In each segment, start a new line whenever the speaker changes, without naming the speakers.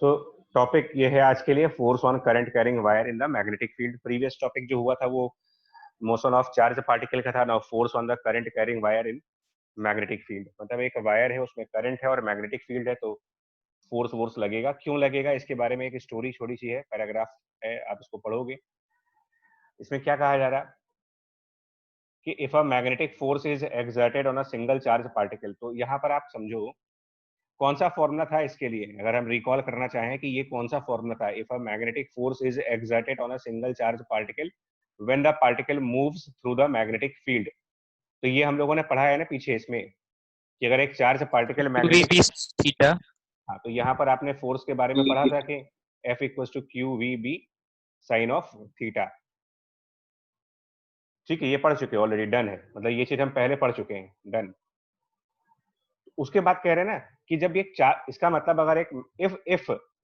सो topic ये है आज के लिए, force on current carrying wire in the magnetic field. Previous topic जो हुआ था वो मोशन ऑफ चार्ज पार्टिकल का था। Now force on the current carrying wire in magnetic field, मतलब एक वायर है उसमें करंट है और मैग्नेटिक फील्ड है, तो फोर्स वोर्स लगेगा। क्यों लगेगा इसके बारे में एक स्टोरी छोटी सी है, पैराग्राफ है, आप इसको पढ़ोगे। इसमें क्या कहा जा रहा है कि if a magnetic force is exerted on a single charge particle, तो यहाँ पर आप समझो कौन सा फॉर्मूला था इसके लिए। अगर हम रिकॉल करना चाहें कि ये कौन सा फॉर्मूला था, if a magnetic force is exerted on a single charge particle when the particle moves through the magnetic field, तो ये हम लोगों ने पढ़ा है ना पीछे इसमें कि अगर एक charge particle magnetic,
QVB theta.
हाँ, तो यहाँ पर आपने फोर्स के बारे में पढ़ा था कि F equal to Q V B sine of theta. ठीक है, ये पढ़ चुके ऑलरेडी, डन है, मतलब ये चीज हम पहले पढ़ चुके हैं, डन। उसके बाद कह रहे हैं ना कि जब ये चार, इसका मतलब अगर एक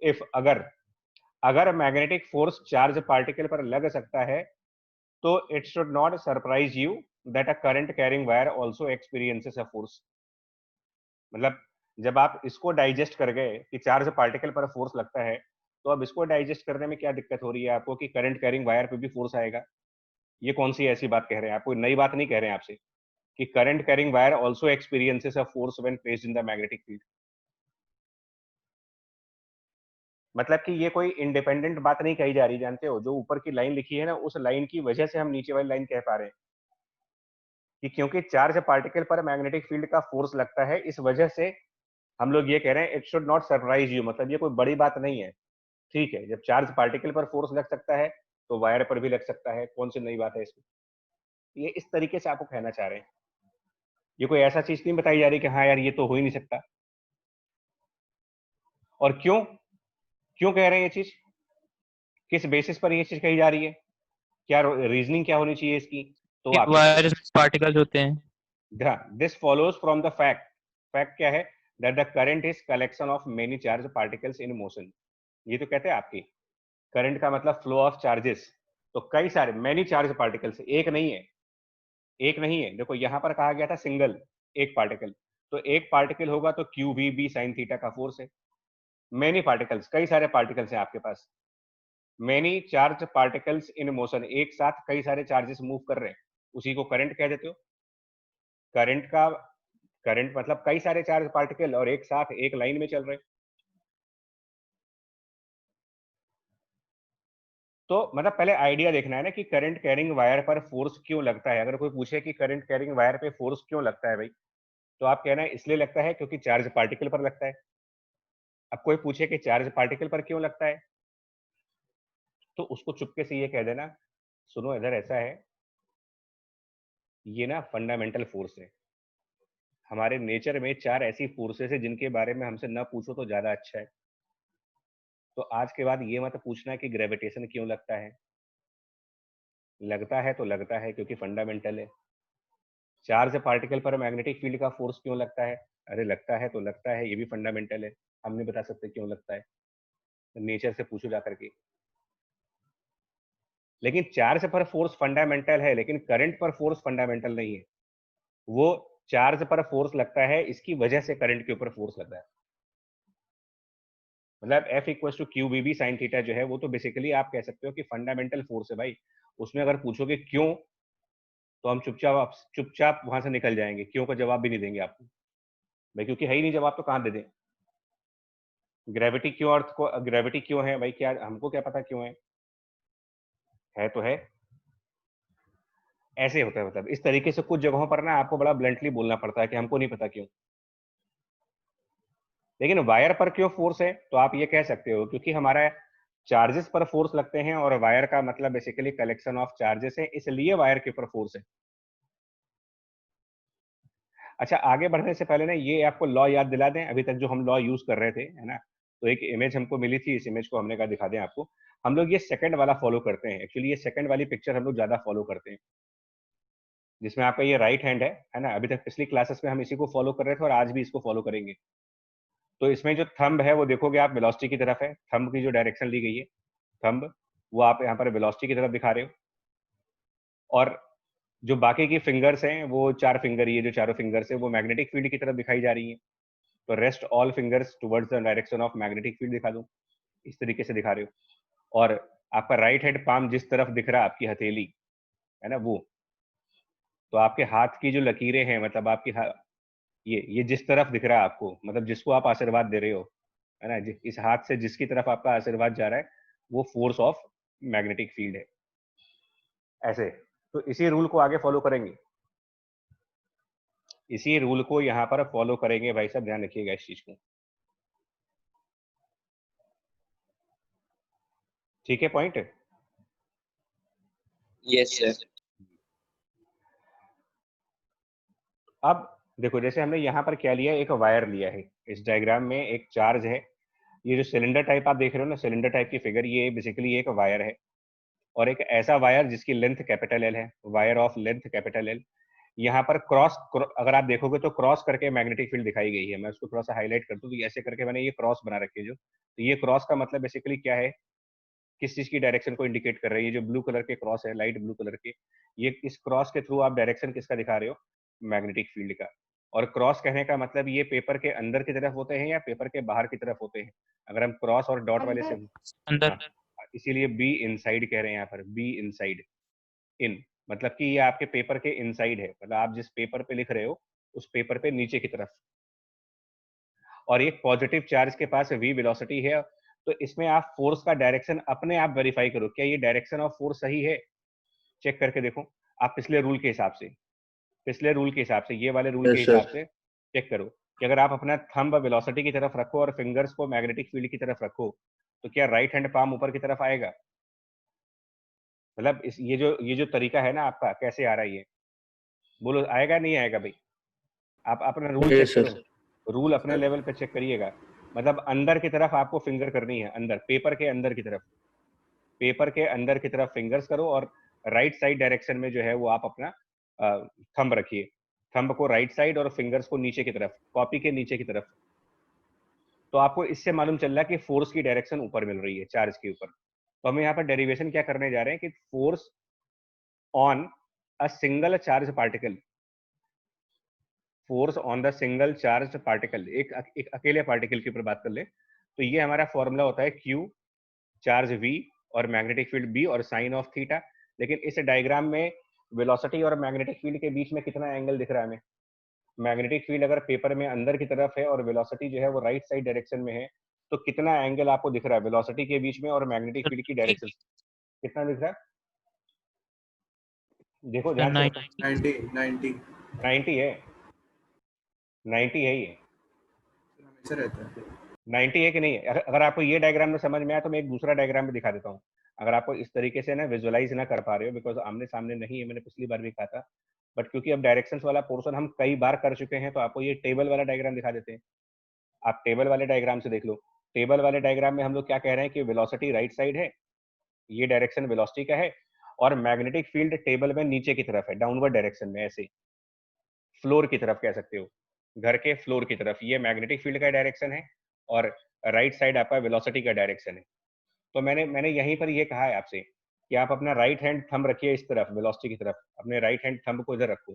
इफ अगर अगर मैग्नेटिक फोर्स चार्ज पार्टिकल पर लग सकता है, तो it should not surprise you that a current carrying wire also experiences a force. मतलब जब आप इसको डाइजेस्ट कर गए कि चार्ज पार्टिकल पर फोर्स लगता है, तो अब इसको डाइजेस्ट करने में क्या दिक्कत हो रही है आपको कि करंट कैरिंग वायर पे भी फोर्स आएगा। ये कौन सी ऐसी बात कह रहे हैं, आप कोई नई बात नहीं कह रहे हैं आपसे कि current carrying wire also experiences a force when placed in the magnetic field. मतलब कि ये कोई इंडिपेंडेंट बात नहीं कही जा रही, जानते हो, जो ऊपर की लाइन लिखी है ना, उस लाइन की वजह से हम नीचे वाली लाइन कह पा रहे हैं कि क्योंकि चार्ज पार्टिकल पर मैग्नेटिक फील्ड का फोर्स लगता है, इस वजह से हम लोग ये कह रहे हैं it should not surprise you, मतलब ये कोई बड़ी बात नहीं है। ठीक है, जब चार्ज पार्टिकल पर फोर्स लग सकता है तो वायर पर भी लग सकता है, कौन सी नई बात है इसमें। ये इस तरीके से आपको कहना चाह रहे हैं, ये कोई ऐसा चीज नहीं बताई जा रही कि हाँ यार ये तो हो ही नहीं सकता। और क्यों क्यों कह रहे हैं ये चीज, किस बेसिस पर ये चीज कही जा रही है, क्या रीजनिंग क्या होनी चाहिए इसकी, तो आप लिखो।
वायरस पार्टिकल्स होते हैं।
This follows from the fact, fact क्या है, that the current is collection of many charge particles in motion. ये तो कहते हैं आपकी करंट का मतलब फ्लो ऑफ चार्जेस, तो कई सारे मेनी चार्ज पार्टिकल्स, एक नहीं है, एक नहीं है। देखो यहाँ पर कहा गया था सिंगल, एक पार्टिकल, तो एक पार्टिकल होगा तो Q V B sine theta का फोर्स है। मेनी पार्टिकल्स, कई सारे पार्टिकल्स हैं आपके पास, many charge particles in motion, एक साथ कई सारे चार्जेस मूव कर रहे हैं, उसी को करंट कह देते हो। करंट का, करंट मतलब कई सारे चार्ज पार्टिकल और एक साथ एक लाइन में चल रहे हैं। तो मतलब पहले आइडिया देखना है ना कि करंट कैरिंग वायर पर फोर्स क्यों लगता है। अगर कोई पूछे कि करंट कैरिंग वायर पे फोर्स क्यों लगता है भाई, तो आप कहना है इसलिए लगता है क्योंकि चार्ज पार्टिकल पर लगता है। अब कोई पूछे कि चार्ज पार्टिकल पर क्यों लगता है, तो उसको चुपके से ये कह देना, सुनो इधर ऐसा है, ये ना फंडामेंटल फोर्स है। हमारे नेचर में चार ऐसी फोर्सेस है जिनके बारे में हमसे ना पूछो तो ज्यादा अच्छा है। तो आज के बाद ये मत पूछना कि ग्रेविटेशन क्यों लगता है, लगता है तो लगता है क्योंकि फंडामेंटल है। चार्ज पार्टिकल पर मैग्नेटिक फील्ड का फोर्स क्यों लगता है, अरे लगता है तो लगता है, ये भी फंडामेंटल है, हम नहीं बता सकते क्यों लगता है, नेचर से पूछो जाकर के। लेकिन चार्ज पर फोर्स फंडामेंटल है, लेकिन करंट पर फोर्स फंडामेंटल नहीं है। वो चार्ज पर फोर्स लगता है, इसकी वजह से करंट के ऊपर फोर्स लगता है। मतलब F equal to Q B B sine theta जो है, वो तो बेसिकली आप कह सकते हो कि फंडामेंटल फोर्स है भाई। उसमें अगर पूछोगे क्यों, तो हम चुपचाप चुपचाप वहां से निकल जाएंगे, क्यों का जवाब भी नहीं देंगे आपको भाई, क्योंकि है ही नहीं जवाब, तो कहां दे दें। ग्रेविटी क्यों, अर्थ को ग्रेविटी क्यों है भाई, क्या हमको क्या पता क्यों है तो है, ऐसे होता है। मतलब इस तरीके से कुछ जगहों पर ना आपको बड़ा ब्लंटली बोलना पड़ता है कि हमको नहीं पता क्यों। लेकिन वायर पर क्यों फोर्स है, तो आप ये कह सकते हो क्योंकि हमारा चार्जेस पर फोर्स लगते हैं, और वायर का मतलब बेसिकली कलेक्शन ऑफ चार्जेस है, इसलिए वायर के ऊपर फोर्स है। अच्छा, आगे बढ़ने से पहले ना ये आपको लॉ याद दिला दें, अभी तक जो हम लॉ यूज कर रहे थे, है ना। तो एक इमेज हमको मिली थी, इस इमेज को हमने कहा दिखा दें आपको। हम लोग ये सेकंड वाला फॉलो करते हैं, एक्चुअली ये सेकंड वाली पिक्चर हम लोग ज्यादा फॉलो करते हैं, जिसमें आपका ये राइट हैंड है ना। अभी तक पिछली क्लासेस में हम इसी को फॉलो कर रहे थे और आज भी इसको फॉलो करेंगे। तो इसमें जो थंब है वो देखोगे आप वेलोसिटी की तरफ है, थंब की जो डायरेक्शन ली गई है, थंब वो आप यहाँ पर वेलोसिटी की तरफ दिखा रहे हो। और जो बाकी की फिंगर्स हैं, वो चार फिंगर, ये जो चारों फिंगर्स है वो मैग्नेटिक फील्ड की तरफ दिखाई जा रही है। तो rest all fingers towards the direction of magnetic field दिखा दूं, इस तरीके से दिखा रहे हो। और आपका राइट हैंड पाम जिस तरफ दिख रहा है, आपकी हथेली है ना वो, तो आपके हाथ की जो लकीरें हैं, मतलब आपकी ये जिस तरफ दिख रहा है आपको, मतलब जिसको आप आशीर्वाद दे रहे हो, है ना, इस हाथ से जिसकी तरफ आपका आशीर्वाद जा रहा है, वो फोर्स ऑफ मैग्नेटिक फील्ड है। ऐसे तो इसी रूल को आगे फॉलो करेंगे, इसी रूल को यहाँ पर फॉलो करेंगे भाई साहब, ध्यान रखिएगा इस चीज को। ठीक है पॉइंट?
Yes sir.
अब देखो, जैसे हमने यहाँ पर क्या लिया, एक वायर लिया है, इस डायग्राम में एक चार्ज है, ये जो सिलेंडर टाइप आप देख रहे हो ना, सिलेंडर टाइप की फिगर, ये बेसिकली एक वायर है, और एक ऐसा वायर जिसकी लेंथ कैपिटल एल है, wire of length capital L. यहाँ पर अगर आप देखोगे तो क्रॉस करके मैग्नेटिक फील्ड दिखाई गई है। मैं उसको थोड़ा सा हाईलाइट कर दूं, तो ऐसे करके मैंने ये क्रॉस बना रखी है जो, तो ये क्रॉस का मतलब बेसिकली क्या है, किस चीज की डायरेक्शन को इंडिकेट कर रही है। ये जो ब्लू कलर के क्रॉस है, लाइट ब्लू कलर के, ये इस क्रॉस के थ्रू आप डायरेक्शन किसका दिखा रहे हो, मैग्नेटिक फील्ड का। और क्रॉस कहने का मतलब ये पेपर के अंदर की तरफ होते हैं या पेपर के बाहर की तरफ होते हैं। अगर हम क्रॉस और डॉट वाले से,
अंदर।
हाँ, इसीलिए बी इनसाइड कह रहे हैं यहाँ पर, बी इनसाइड, इन मतलब कि ये आपके पेपर के इनसाइड है, मतलब आप जिस पेपर पे लिख रहे हो उस पेपर पे नीचे की तरफ। और एक पॉजिटिव चार्ज के पास v वेलोसिटी है, तो इसमें आप फोर्स का डायरेक्शन अपने आप वेरीफाई करो, क्या ये डायरेक्शन ऑफ फोर्स सही है, चेक करके देखो। आप पिछले रूल के हिसाब से, पिछले रूल के हिसाब से, ये वाले रूल के
यस
हिसाब
सर।
से चेक करो कि अगर आप अपना थंब वेलोसिटी की तरफ रखो और फिंगर्स को मैग्नेटिक फील्ड की तरफ रखो, तो क्या राइट हैंड पाम ऊपर की तरफ आएगा? मतलब ये जो तरीका है ना आपका, कैसे आ रहा है ये, बोलो आएगा नहीं आएगा भाई? आप अपना रूल चेक
यस
करो,
सर।
रूल अपने लेवल पे चेक करिएगा। मतलब अंदर की तरफ आपको फिंगर करनी है, अंदर पेपर के अंदर की तरफ, पेपर के अंदर की तरफ फिंगर्स करो, और राइट साइड डायरेक्शन में जो है वो आप अपना थंब रखिए, थंब को राइट साइड और फिंगर्स को नीचे की तरफ, कॉपी के नीचे की तरफ। तो आपको इससे मालूम चल रहा है कि फोर्स की डायरेक्शन ऊपर मिल रही है, चार्ज के ऊपर। तो हम यहाँ पर डेरिवेशन क्या करने जा रहे हैं कि force on a single charge particle, force on the single charge particle, एक अकेले पार्टिकल के ऊपर बात कर ले, तो ये हमारा फॉर्मूला होता है Q, चार्ज V और मैग्नेटिक फील्ड B और साइन ऑफ थीटा। लेकिन इस डायग्राम में वेलोसिटी और मैग्नेटिक फील्ड के बीच में कितना एंगल दिख रहा है हमें? मैग्नेटिक फील्ड अगर पेपर में अंदर की तरफ है और वेलोसिटी जो है वो राइट साइड डायरेक्शन में है, तो कितना एंगल आपको दिख रहा है वेलोसिटी के बीच में और मैग्नेटिक फील्ड की डायरेक्शन? कितना दिख रहा है? देखो
सर
ध्यान से बताओ।
90 90
90 है, 90 है ये,
हमेशा रहता है।
90 है कि नहीं है? अगर आपको ये डायग्राम में समझ में आया तो मैं एक दूसरा डायग्राम भी दिखा देता हूँ, अगर आपको इस तरीके से ना विजुअलाइज ना कर पा रहे हो, बिकॉज आमने सामने नहीं है, मैंने पिछली बार भी कहा था, बट क्योंकि अब डायरेक्शंस वाला पोर्शन हम कई बार कर चुके हैं, तो आपको ये टेबल वाला डायग्राम दिखा देते हैं। आप टेबल वाले डायग्राम से देख लो। टेबल वाले डायग्राम में हम लोग क्या कह रहे हैं कि वेलोसिटी राइट साइड है, ये डायरेक्शन वेलोसिटी का है, और मैग्नेटिक फील्ड टेबल में नीचे की तरफ है, डाउनवर्ड डायरेक्शन में, ऐसे फ्लोर की तरफ कह सकते हो, घर के फ्लोर की तरफ, ये मैग्नेटिक फील्ड का डायरेक्शन है, और राइट साइड आपका वेलोसिटी का डायरेक्शन है। तो मैंने यहीं पर ये कहा है आपसे कि आप अपना राइट हैंड थंब रखिए इस तरफ वेलोसिटी की तरफ, अपने राइट हैंड थंब को इधर रखो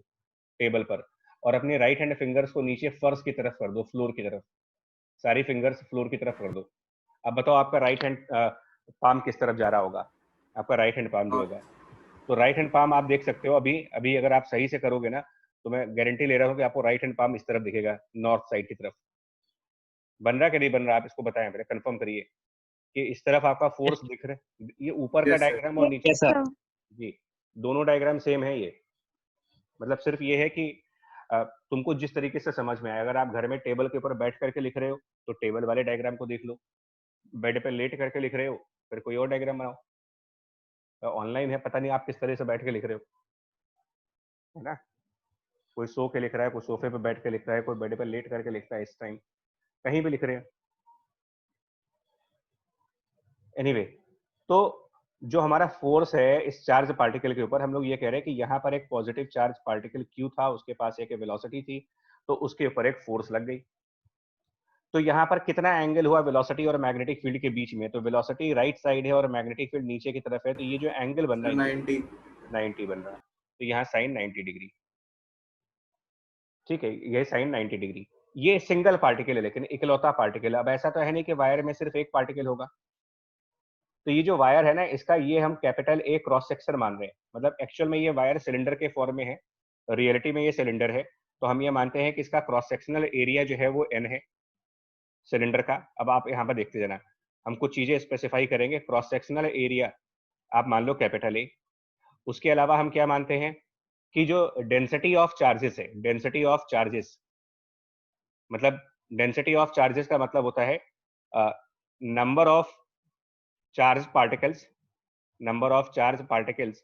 टेबल पर, और अपने राइट हैंड फिंगर्स को नीचे फर्श की तरफ कर दो, फ्लोर की तरफ, सारी फिंगर्स फ्लोर की तरफ कर दो। अब बताओ आपका राइट हैंड पाम किस तरफ जा रहा होगा? आपका राइट हैंड पाम जो होगा, तो राइट हैंड पाम आप देख सकते हो, अभी अभी अगर आप सही से करोगे ना, तो मैं गारंटी ले रहा हूँ कि आपको राइट हैंड पाम इस तरफ दिखेगा, नॉर्थ साइड की तरफ। बन रहा कि नहीं बन रहा? आप इसको बताएं, पहले कंफर्म करिए कि इस तरफ आपका फोर्स दिख रहा है, ये ऊपर का
यस सर।
डायग्राम और नीचे।
Yes sir.
जी, दोनों डायग्राम सेम है ये। मतलब सिर्फ ये है कि तुमको जिस तरीके से समझ में आए, अगर आप घर में टेबल के ऊपर बैठ करके लिख रहे हो तो टेबल वाले डायग्राम को देख लो, बेड पे लेट करके लिख रहे हो फिर कोई और डायग्राम बनाओ। ऑनलाइन है, पता नहीं आप किस तरह से बैठ के लिख रहे हो, है ना? कोई सो के लिख रहा है, कोई सोफे पे बैठ के लिख रहा है, कोई बेड पे लेट करके लिखता है, इस टाइम कहीं भी लिख रहे हैं। एनीवे, तो जो हमारा फोर्स है इस चार्ज पार्टिकल के ऊपर, हम लोग ये कह रहे हैं कि यहाँ पर एक पॉजिटिव चार्ज पार्टिकल क्यू था, उसके पास एक वेलोसिटी थी, तो उसके ऊपर एक फोर्स लग गई। तो यहाँ पर कितना एंगल हुआ वेलोसिटी और मैग्नेटिक फील्ड के बीच में? तो वेलोसिटी राइट साइड है और मैग्नेटिक फील्ड नीचे की तरफ है, तो ये जो एंगल बन रहा है
90।
90 बन रहा है, तो यहाँ साइन 90 डिग्री। ठीक है, ये साइन 90 डिग्री। ये सिंगल पार्टिकल है, लेकिन इकलौता पार्टिकल। अब ऐसा तो है नहीं कि वायर में सिर्फ एक पार्टिकल होगा। तो ये जो वायर है ना, इसका ये हम कैपिटल ए क्रॉस सेक्शन मान रहे हैं। मतलब एक्चुअल में ये वायर सिलेंडर के फॉर्म में है, रियलिटी में ये सिलेंडर है। तो हम ये मानते हैं कि इसका क्रॉस सेक्शनल एरिया जो है वो एन है सिलेंडर का। अब आप यहाँ पर देखते जाना, हम कुछ चीजें स्पेसिफाई करेंगे। क्रॉस सेक्शनल एरिया आप मान लो कैपिटल ए। उसके अलावा हम क्या मानते हैं कि जो डेंसिटी ऑफ चार्जेस है, डेंसिटी ऑफ चार्जेस मतलब डेंसिटी ऑफ चार्जेस का मतलब होता है number of charge particles, number of charge particles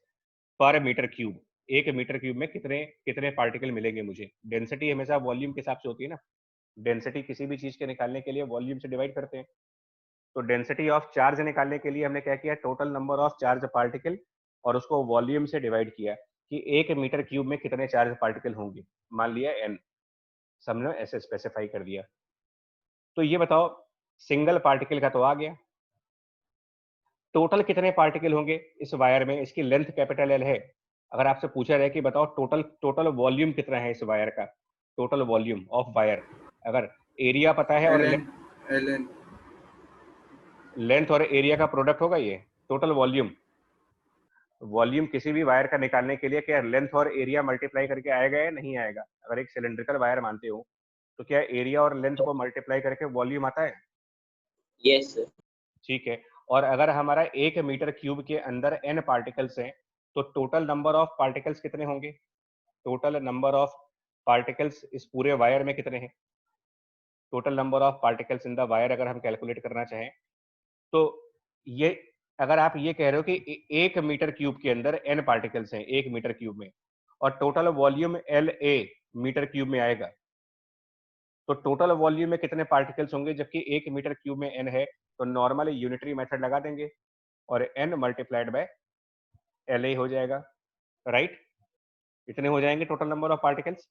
पर मीटर क्यूब। एक मीटर क्यूब में कितने कितने पार्टिकल मिलेंगे मुझे। डेंसिटी हमेशा वॉल्यूम के हिसाब से होती है ना, डेंसिटी किसी भी चीज के निकालने के लिए वॉल्यूम से डिवाइड करते हैं। तो डेंसिटी ऑफ चार्ज निकालने के लिए हमने क्या किया, total number of charge particle और उसको वॉल्यूम से डिवाइड किया कि एक मीटर क्यूब में कितने चार्ज पार्टिकल होंगे। मान लिया एन, सबने ऐसे स्पेसिफाई कर दिया। तो ये बताओ, सिंगल पार्टिकल का तो आ गया, टोटल कितने पार्टिकल होंगे इस वायर में। इसकी लेंथ कैपिटल एल है। अगर आपसे पूछा जाए कि बताओ टोटल टोटल वॉल्यूम कितना है इस वायर का, टोटल वॉल्यूम ऑफ वायर, अगर एरिया पता है और
एल एन
लेंथ और एरिया का प्रोडक्ट होगा ये टोटल वॉल्यूम। वॉल्यूम किसी भी वायर का निकालने के लिए क्या लेंथ और एरिया मल्टीप्लाई करके आएगा या नहीं आएगा। अगर एक सिलेंड्रिकल वायर मानते हो तो क्या एरिया और लेंथ को मल्टीप्लाई करके वॉल्यूम आता है।
Yes sir.
ठीक है। और अगर हमारा एक मीटर क्यूब के अंदर एन पार्टिकल्स हैं तो टोटल नंबर ऑफ पार्टिकल्स कितने होंगे, टोटल नंबर ऑफ पार्टिकल्स इस पूरे वायर में कितने हैं। Total number of particles in the wire अगर हम कैलकुलेट करना चाहें तो ये, अगर आप ये कह रहे हो कि एक मीटर क्यूब के अंदर एन पार्टिकल्स हैं एक मीटर क्यूब में और total volume L A metre cube में आएगा, तो टोटल वॉल्यूम में कितने पार्टिकल्स होंगे। जबकि एक मीटर क्यूब में एन है तो नॉर्मली यूनिटरी मेथड लगा देंगे और N multiplied by L A हो जाएगा, राइट। इतने हो जाएंगे total number of particles.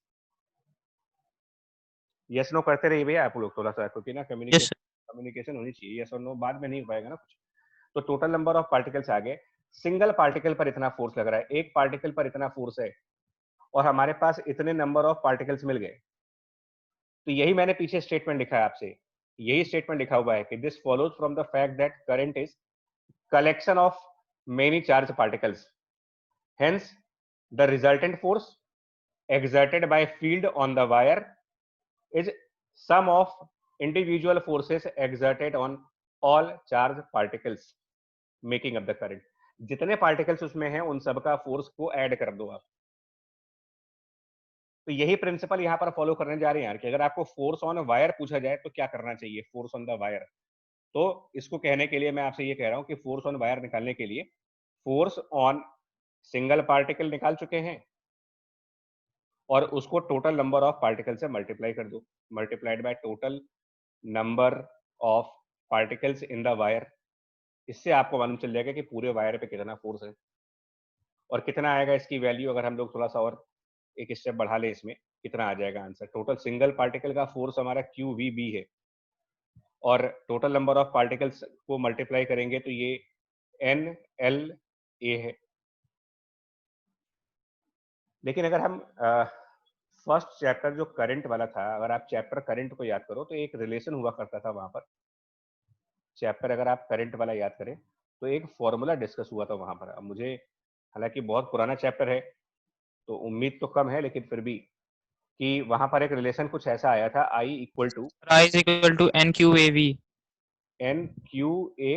Yes no करते रहिए भैया आप लोग थोड़ा सा, क्योंकि ना
यस
कम्युनिकेशन होनी चाहिए। यस और नो बाद में नहीं हो पाएगा ना कुछ। तो टोटल नंबर ऑफ पार्टिकल्स आ गए। सिंगल पार्टिकल पर इतना फोर्स लग रहा है, एक पार्टिकल पर इतना फोर्स है और हमारे पास इतने नंबर ऑफ पार्टिकल्स मिल गए। तो यही मैंने पीछे स्टेटमेंट लिखा है आपसे, यही स्टेटमेंट लिखा हुआ है कि this follows from the fact that current is collection of many charged particles, hence the resultant force exerted by field on the wire is sum of individual forces exerted on all charged particles making up the current। जितने particles उसमें हैं उन सबका force को add कर दो आप। तो यही प्रिंसिपल यहाँ पर फॉलो करने जा रहे हैं यार, कि अगर आपको फोर्स ऑन वायर पूछा जाए तो क्या करना चाहिए, फोर्स ऑन द वायर। तो इसको कहने के लिए मैं आपसे ये कह रहा हूँ कि फोर्स ऑन वायर निकालने के लिए फोर्स ऑन सिंगल पार्टिकल निकाल चुके हैं और उसको टोटल नंबर ऑफ पार्टिकल से मल्टीप्लाई कर दो, multiplied by total number of particles in the wire. इससे आपको मालूम चल जाएगा कि पूरे वायर पे कितना फोर्स है और कितना आएगा इसकी वैल्यू। अगर हम लोग थोड़ा सा और एक स्टेप बढ़ा लें इसमें, कितना आ जाएगा आंसर। टोटल सिंगल पार्टिकल का फोर्स हमारा क्यू वी बी है और टोटल नंबर ऑफ पार्टिकल्स को मल्टीप्लाई करेंगे तो ये एन एल ए है। लेकिन अगर हम फर्स्ट चैप्टर जो करंट वाला था, अगर आप चैप्टर करंट को याद करो तो एक रिलेशन हुआ करता था वहां पर। चैप्टर अगर आप करंट वाला याद करें तो एक फॉर्मूला डिस्कस हुआ था वहां पर। अब मुझे, हालांकि बहुत पुराना चैप्टर है तो उम्मीद तो कम है, लेकिन फिर भी कि वहां पर एक रिलेशन कुछ ऐसा आया था, I equal to
I is equal to NQAV
N Q A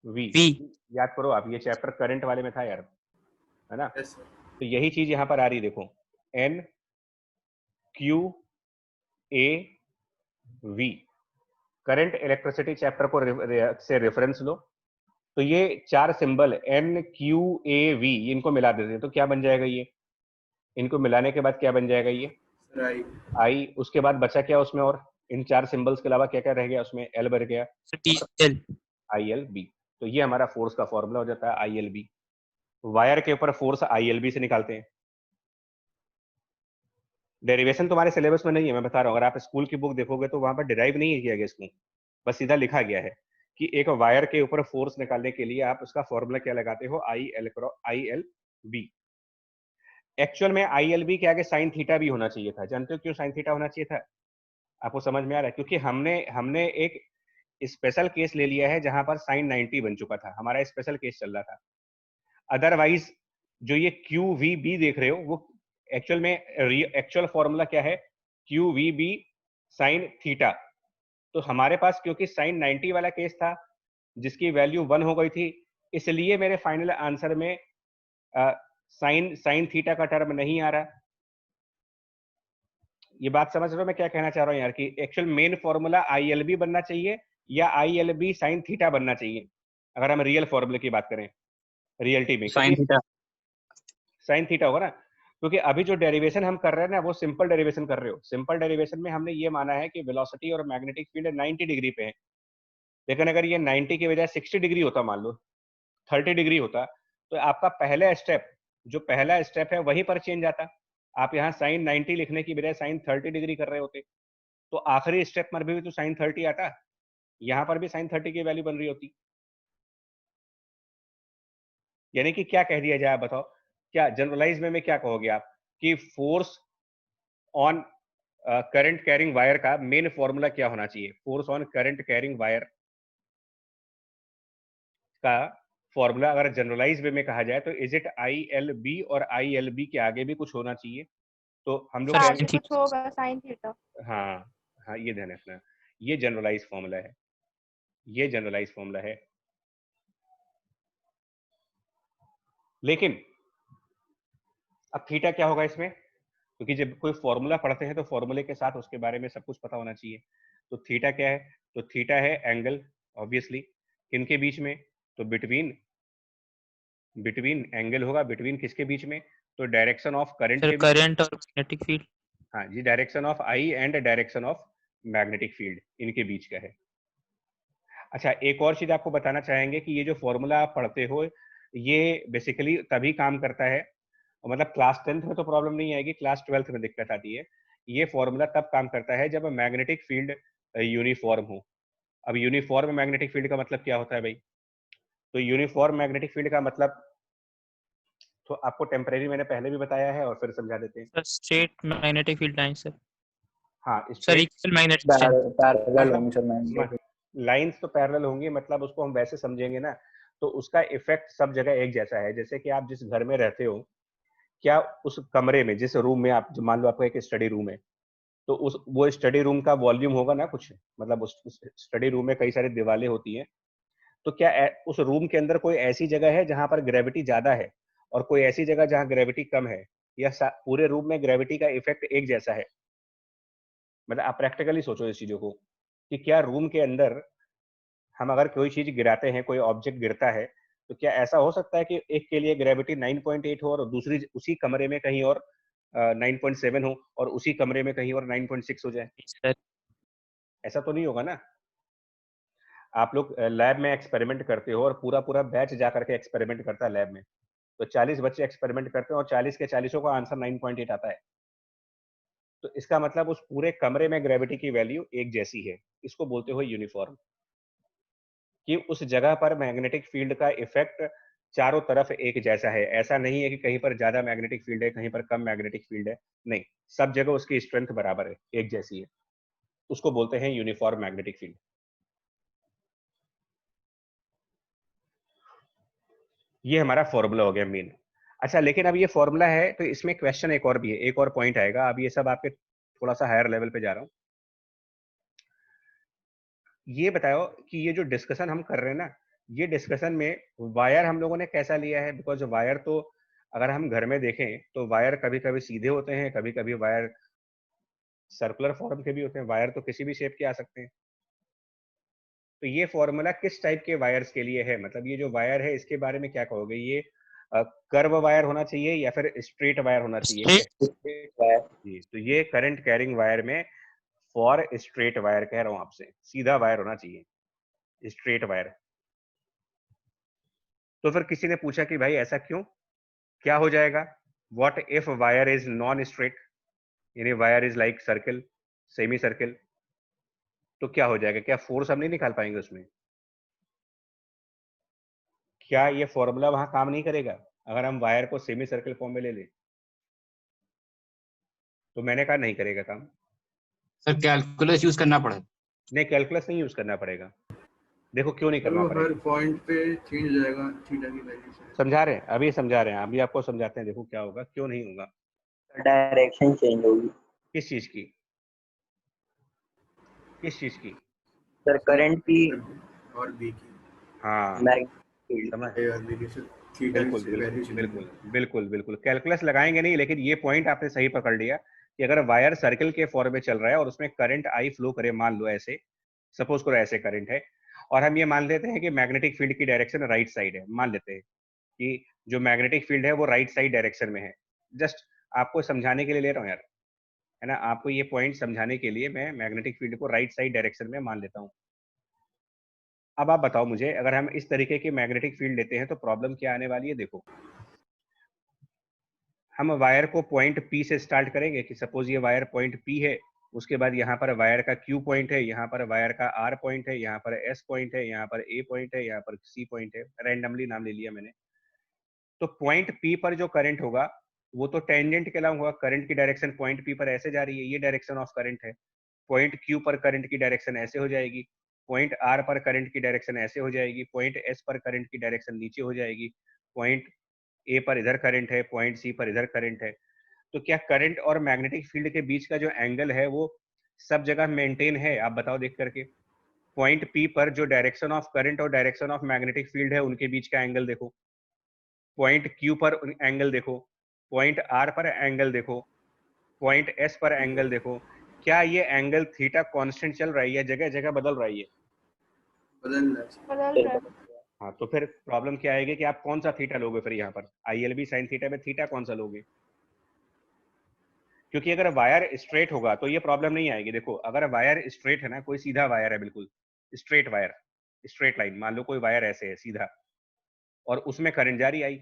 V.
V।
याद करो आप, ये चैप्टर करंट वाले में था यार, है ना।
Yes sir.
तो यही चीज यहाँ पर आ रही, देखो N Q A V. Current electricity chapter को से रेफरेंस लो तो ये चार symbol N Q A V इनको मिला देते हैं तो क्या बन जाएगा ये, इनको मिलाने के बाद क्या बन जाएगा ये
सर आई
आई। उसके बाद बचा क्या उसमें, और इन चार सिंबल्स के अलावा क्या क्या रह गया उसमें, एल बन गया
So TCL।
I L B. तो ये हमारा फोर्स का फॉर्मूला हो जाता है आई एल बी। वायर के ऊपर फोर्स आई एल बी से निकालते हैं। डेरिवेशन तुम्हारे सिलेबस में नहीं है, मैं बता रहा हूँ। अगर आप स्कूल की बुक देखोगे तो वहां पर डिराइव नहीं किया गया इसको, बस सीधा लिखा गया है कि एक वायर के ऊपर फोर्स निकालने के लिए आप उसका फॉर्मूला क्या लगाते हो, आई एल बी। एक्चुअल में आई एल बी के आगे साइन थीटा भी होना चाहिए था। जानते हो क्यों साइन थीटा होना चाहिए था, आपको समझ में आ रहा है? क्योंकि हमने हमने एक स्पेशल केस ले लिया है जहां पर साइन 90 बन चुका था, हमारा स्पेशल केस चल रहा था। अदरवाइज जो ये क्यू वी बी देख रहे हो वो एक्चुअल में एक्चुअल फॉर्मूला क्या है? Q V B sine theta. तो हमारे पास क्योंकि साइन 90 वाला केस था जिसकी वैल्यू 1 हो गई थी, इसलिए मेरे फाइनल आंसर में साइन साइन थीटा का टर्म नहीं आ रहा। ये बात समझ रहे हो मैं क्या कहना चाह रहा हूँ यार? कि actual main formula I L B बनना चाहिए या I L B sine theta बनना चाहिए, अगर हम रियल फॉर्मूले की बात करें रियलिटी में,
साइन
क्योंकि
थीटा।
साइन थीटा होगा ना। क्योंकि अभी जो डेरिवेशन हम कर रहे हैं ना वो सिंपल डेरिवेशन कर रहे हो। सिंपल डेरिवेशन में हमने ये माना है कि वेलोसिटी और मैग्नेटिक फील्ड 90 डिग्री पे है, लेकिन अगर ये 90 की बजाय 60 डिग्री होता, मान लो 30 डिग्री होता, तो आपका पहला स्टेप, जो पहला स्टेप है वहीं पर चेंज आता। आप यहाँ साइन 90 लिखने की बजाय साइन 30 डिग्री कर रहे होते, तो आखिरी स्टेप पर भी तो साइन 30 आता, यहाँ पर भी साइन 30 की वैल्यू बन रही होती। यानी कि क्या कह दिया जाए आप बताओ? क्या जनरलाइज में क्या कहोगे आप कि force on current carrying wire का मेन फॉर्मूला क्या होना चाहिए? Force on current carrying wire का फॉर्मूला अगर जनरलाइज वे में कहा जाए तो is it I L B, और आई एल बी के आगे भी कुछ होना चाहिए? तो हम लोग
सर
क्या,
साइन
आगे कुछ
थीटा।
होगा साइन थीटा।
हाँ हाँ, ये ध्यान रखना, ये जनरलाइज फॉर्मूला है, ये जनरलाइज फॉर्मूला है। लेकिन अब थीटा क्या होगा इसमें? क्योंकि जब कोई फॉर्मूला पढ़ते हैं तो फॉर्मूले के साथ उसके बारे में सब कुछ पता होना चाहिए। तो थीटा क्या है? तो थीटा है एंगल, ऑब्वियसली किनके बीच में? तो बिटवीन, बिटवीन एंगल होगा बिटवीन किसके बीच में? तो डायरेक्शन ऑफ करंट
सर
के बीच।
करंट और मैग्नेटिक फील्ड।
हाँ जी, direction of I and direction of magnetic field इनके बीच का है। अच्छा, एक और चीज आपको बताना चाहेंगे कि ये जो फॉर्मूला आप पढ़ते हो ये बेसिकली तभी काम करता है, मतलब क्लास 10th में तो प्रॉब्लम नहीं आएगी, क्लास 12th में दिक्कत आती है। ये फॉर्मूला तब काम करता है जब मैग्नेटिक फील्ड यूनिफॉर्म हो। अब यूनिफॉर्म मैग्नेटिक फील्ड का मतलब क्या होता है भाई? तो यूनिफॉर्म मैग्नेटिक फील्ड का मतलब तो आपको टेम्परेरी मैंने पहले भी बताया है और फिर समझा देते हैं।
Sir straight magnetic field line sir.
हाँ,
sir
straight
equal magnetic strength.
Parallel होंगे सर
मतलब लाइंस तो पैरेलल होंगी, मतलब उसको हम वैसे समझेंगे ना, तो उसका इफेक्ट सब जगह एक जैसा है। जैसे कि आप जिस घर में रहते हो, क्या उस कमरे में, जिस रूम में आप, मान लो आपका एक स्टडी रूम है, तो उस वो स्टडी रूम का वॉल्यूम होगा ना कुछ, मतलब उस स्टडी रूम में कई सारी दीवारें होती हैं, तो क्या उस रूम के अंदर कोई ऐसी जगह है जहां पर ग्रेविटी ज्यादा है और कोई ऐसी जगह जहां ग्रेविटी कम है, या पूरे रूम में ग्रेविटी का इफेक्ट एक जैसा है? मतलब आप प्रैक्टिकली सोचो इस चीजों को कि क्या रूम के अंदर हम अगर कोई चीज गिराते हैं, कोई ऑब्जेक्ट गिरता है, तो क्या ऐसा हो सकता है कि एक के लिए ग्रेविटी 9.8 हो और दूसरी उसी कमरे में कहीं और 9.7 हो और उसी कमरे में कहीं और 9.6 हो जाए?
सर
ऐसा तो नहीं होगा ना। आप लोग लैब में एक्सपेरिमेंट करते हो और पूरा पूरा बैच जा करके एक्सपेरिमेंट करता है लैब में, तो 40 बच्चे एक्सपेरिमेंट करते हैं और 40 के 40 का आंसर 9.8 आता है। तो इसका मतलब उस पूरे कमरे में ग्रेविटी की वैल्यू एक जैसी है। इसको बोलते हो यूनिफॉर्म, कि उस जगह पर मैग्नेटिक फील्ड का इफेक्ट चारों तरफ एक जैसा है। ऐसा नहीं है कि कहीं पर ज्यादा मैग्नेटिक फील्ड है, कहीं पर कम मैग्नेटिक फील्ड है, नहीं, सब जगह उसकी स्ट्रेंथ बराबर है, एक जैसी है। उसको बोलते हैं यूनिफॉर्म मैग्नेटिक फील्ड। ये हमारा फॉर्मूला हो गया मेन। अच्छा, लेकिन अब ये फॉर्मूला है तो इसमें क्वेश्चन एक और भी है, एक और पॉइंट आएगा। अब ये सब आपके थोड़ा सा हायर लेवल पे जा रहा हूँ। ये बताओ कि ये जो डिस्कशन हम कर रहे हैं ना, ये डिस्कशन में वायर हम लोगों ने कैसा लिया है? बिकॉज वायर तो अगर हम घर में देखें तो वायर कभी कभी सीधे होते हैं, कभी कभी वायर सर्कुलर फॉर्म के भी होते हैं, वायर तो किसी भी शेप के आ सकते हैं। तो ये फॉर्मूला किस टाइप के वायर्स के लिए है? मतलब ये जो वायर है इसके बारे में क्या कहोगे? ये कर्व वायर होना चाहिए या फिर स्ट्रेट वायर होना चाहिए?
स्ट्रेट।
जी, तो ये करंट कैरिंग वायर में फॉर स्ट्रेट वायर कह रहा हूं आपसे, सीधा वायर होना चाहिए, स्ट्रेट वायर। तो फिर किसी ने पूछा कि भाई ऐसा क्यों, क्या हो जाएगा? What if wire is non straight, यानी wire is like circle, semi circle, तो क्या हो जाएगा? क्या फोर्स हम नहीं निकाल पाएंगे उसमें? क्या ये फॉर्मूला वहां काम नहीं करेगा अगर हम वायर को सेमी सर्कल फॉर्म में ले लें? तो मैंने कहा नहीं करेगा काम।
सर कैलकुलस यूज करना पड़ा।
नहीं, कैलकुलस नहीं यूज करना पड़ेगा। देखो क्यों नहीं
तो
करना
हर
पड़ेगा,
पॉइंट पे चेंज हो जाएगा थीटा की वैल्यू से।
समझा रहे हैं, अभी समझा रहे हैं, अभी आपको समझाते हैं। देखो क्या होगा, क्यों नहीं होगा।
डायरेक्शन चेंज होगी।
किस चीज की, किस चीज की?
सर करंट की
और बी की,
हाँ,
मैग्नेटिक फील्ड।
समझ,
ए और बी की से थीटा
बिल्कुल
की
बिल्कुल
वैल्यू चेंज
बिल्कुल
होगी।
बिल्कुल बिल्कुल, कैलकुलस लगाएंगे नहीं, लेकिन ये पॉइंट आपने सही पकड़ लिया कि अगर वायर सर्कल के फॉर्म में चल रहा है और उसमें करंट आई फ्लो करे, मान लो ऐसे, सपोज करो ऐसे करंट है, और हम ये मान लेते हैं कि मैग्नेटिक फील्ड की डायरेक्शन राइट साइड है, मान लेते हैं कि जो मैग्नेटिक फील्ड है वो राइट साइड डायरेक्शन में है। जस्ट आपको समझाने के लिए ले रहा हूँ यार, है ना, आपको ये पॉइंट समझाने के लिए मैं मैग्नेटिक फील्ड को राइट साइड डायरेक्शन में मान लेता हूँ। अब आप बताओ मुझे, अगर हम इस तरीके की मैग्नेटिक फील्ड लेते हैं तो प्रॉब्लम क्या आने वाली है। देखो, हम वायर को पॉइंट पी से स्टार्ट करेंगे कि सपोज ये वायर पॉइंट पी है, उसके बाद यहाँ पर वायर का क्यू पॉइंट है, यहाँ पर वायर का आर पॉइंट है, यहाँ पर एस पॉइंट है, यहाँ पर ए पॉइंट है, यहाँ पर सी पॉइंट है, रैंडमली नाम ले लिया मैंने। तो पॉइंट पी पर जो करंट होगा वो तो टेंजेंट के अलावा होगा, करंट की डायरेक्शन पॉइंट पी पर ऐसे जा रही है, ये डायरेक्शन ऑफ करंट है। पॉइंट क्यू पर करंट की डायरेक्शन ऐसे हो जाएगी, पॉइंट आर पर करंट की डायरेक्शन ऐसे हो जाएगी, पॉइंट एस पर करंट की डायरेक्शन नीचे हो जाएगी, पॉइंट ए पर इधर करंट है, पॉइंट सी पर इधर करंट है। तो क्या करंट और मैग्नेटिक फील्ड के बीच का जो एंगल है वो सब जगह मेंटेन है? आप बताओ देख करके। पॉइंट पी पर जो डायरेक्शन ऑफ करंट और डायरेक्शन ऑफ मैग्नेटिक फील्ड है उनके बीच का एंगल देखो, पॉइंट क्यू पर एंगल देखो, पॉइंट आर पर एंगल देखो, पॉइंट एस पर एंगल देखो। क्या ये एंगल थीटा कांस्टेंट चल रहा है या जगह जगह बदल रहा है ये?
बदल रहा है।
हाँ, तो फिर प्रॉब्लम क्या आएगी कि आप कौन सा थीटा लोगे फिर यहाँ पर, ILB sin थीटा में थीटा कौन सा लोगे? क्योंकि अगर वायर स्ट्रेट होगा तो ये प्रॉब्लम नहीं आएगी। देखो, अगर वायर स्ट्रेट है ना, कोई सीधा वायर है, बिल्कुल स्ट्रेट वायर, स्ट्रेट लाइन, मान लो कोई वायर ऐसे है सीधा और उसमें करंट जारी आई,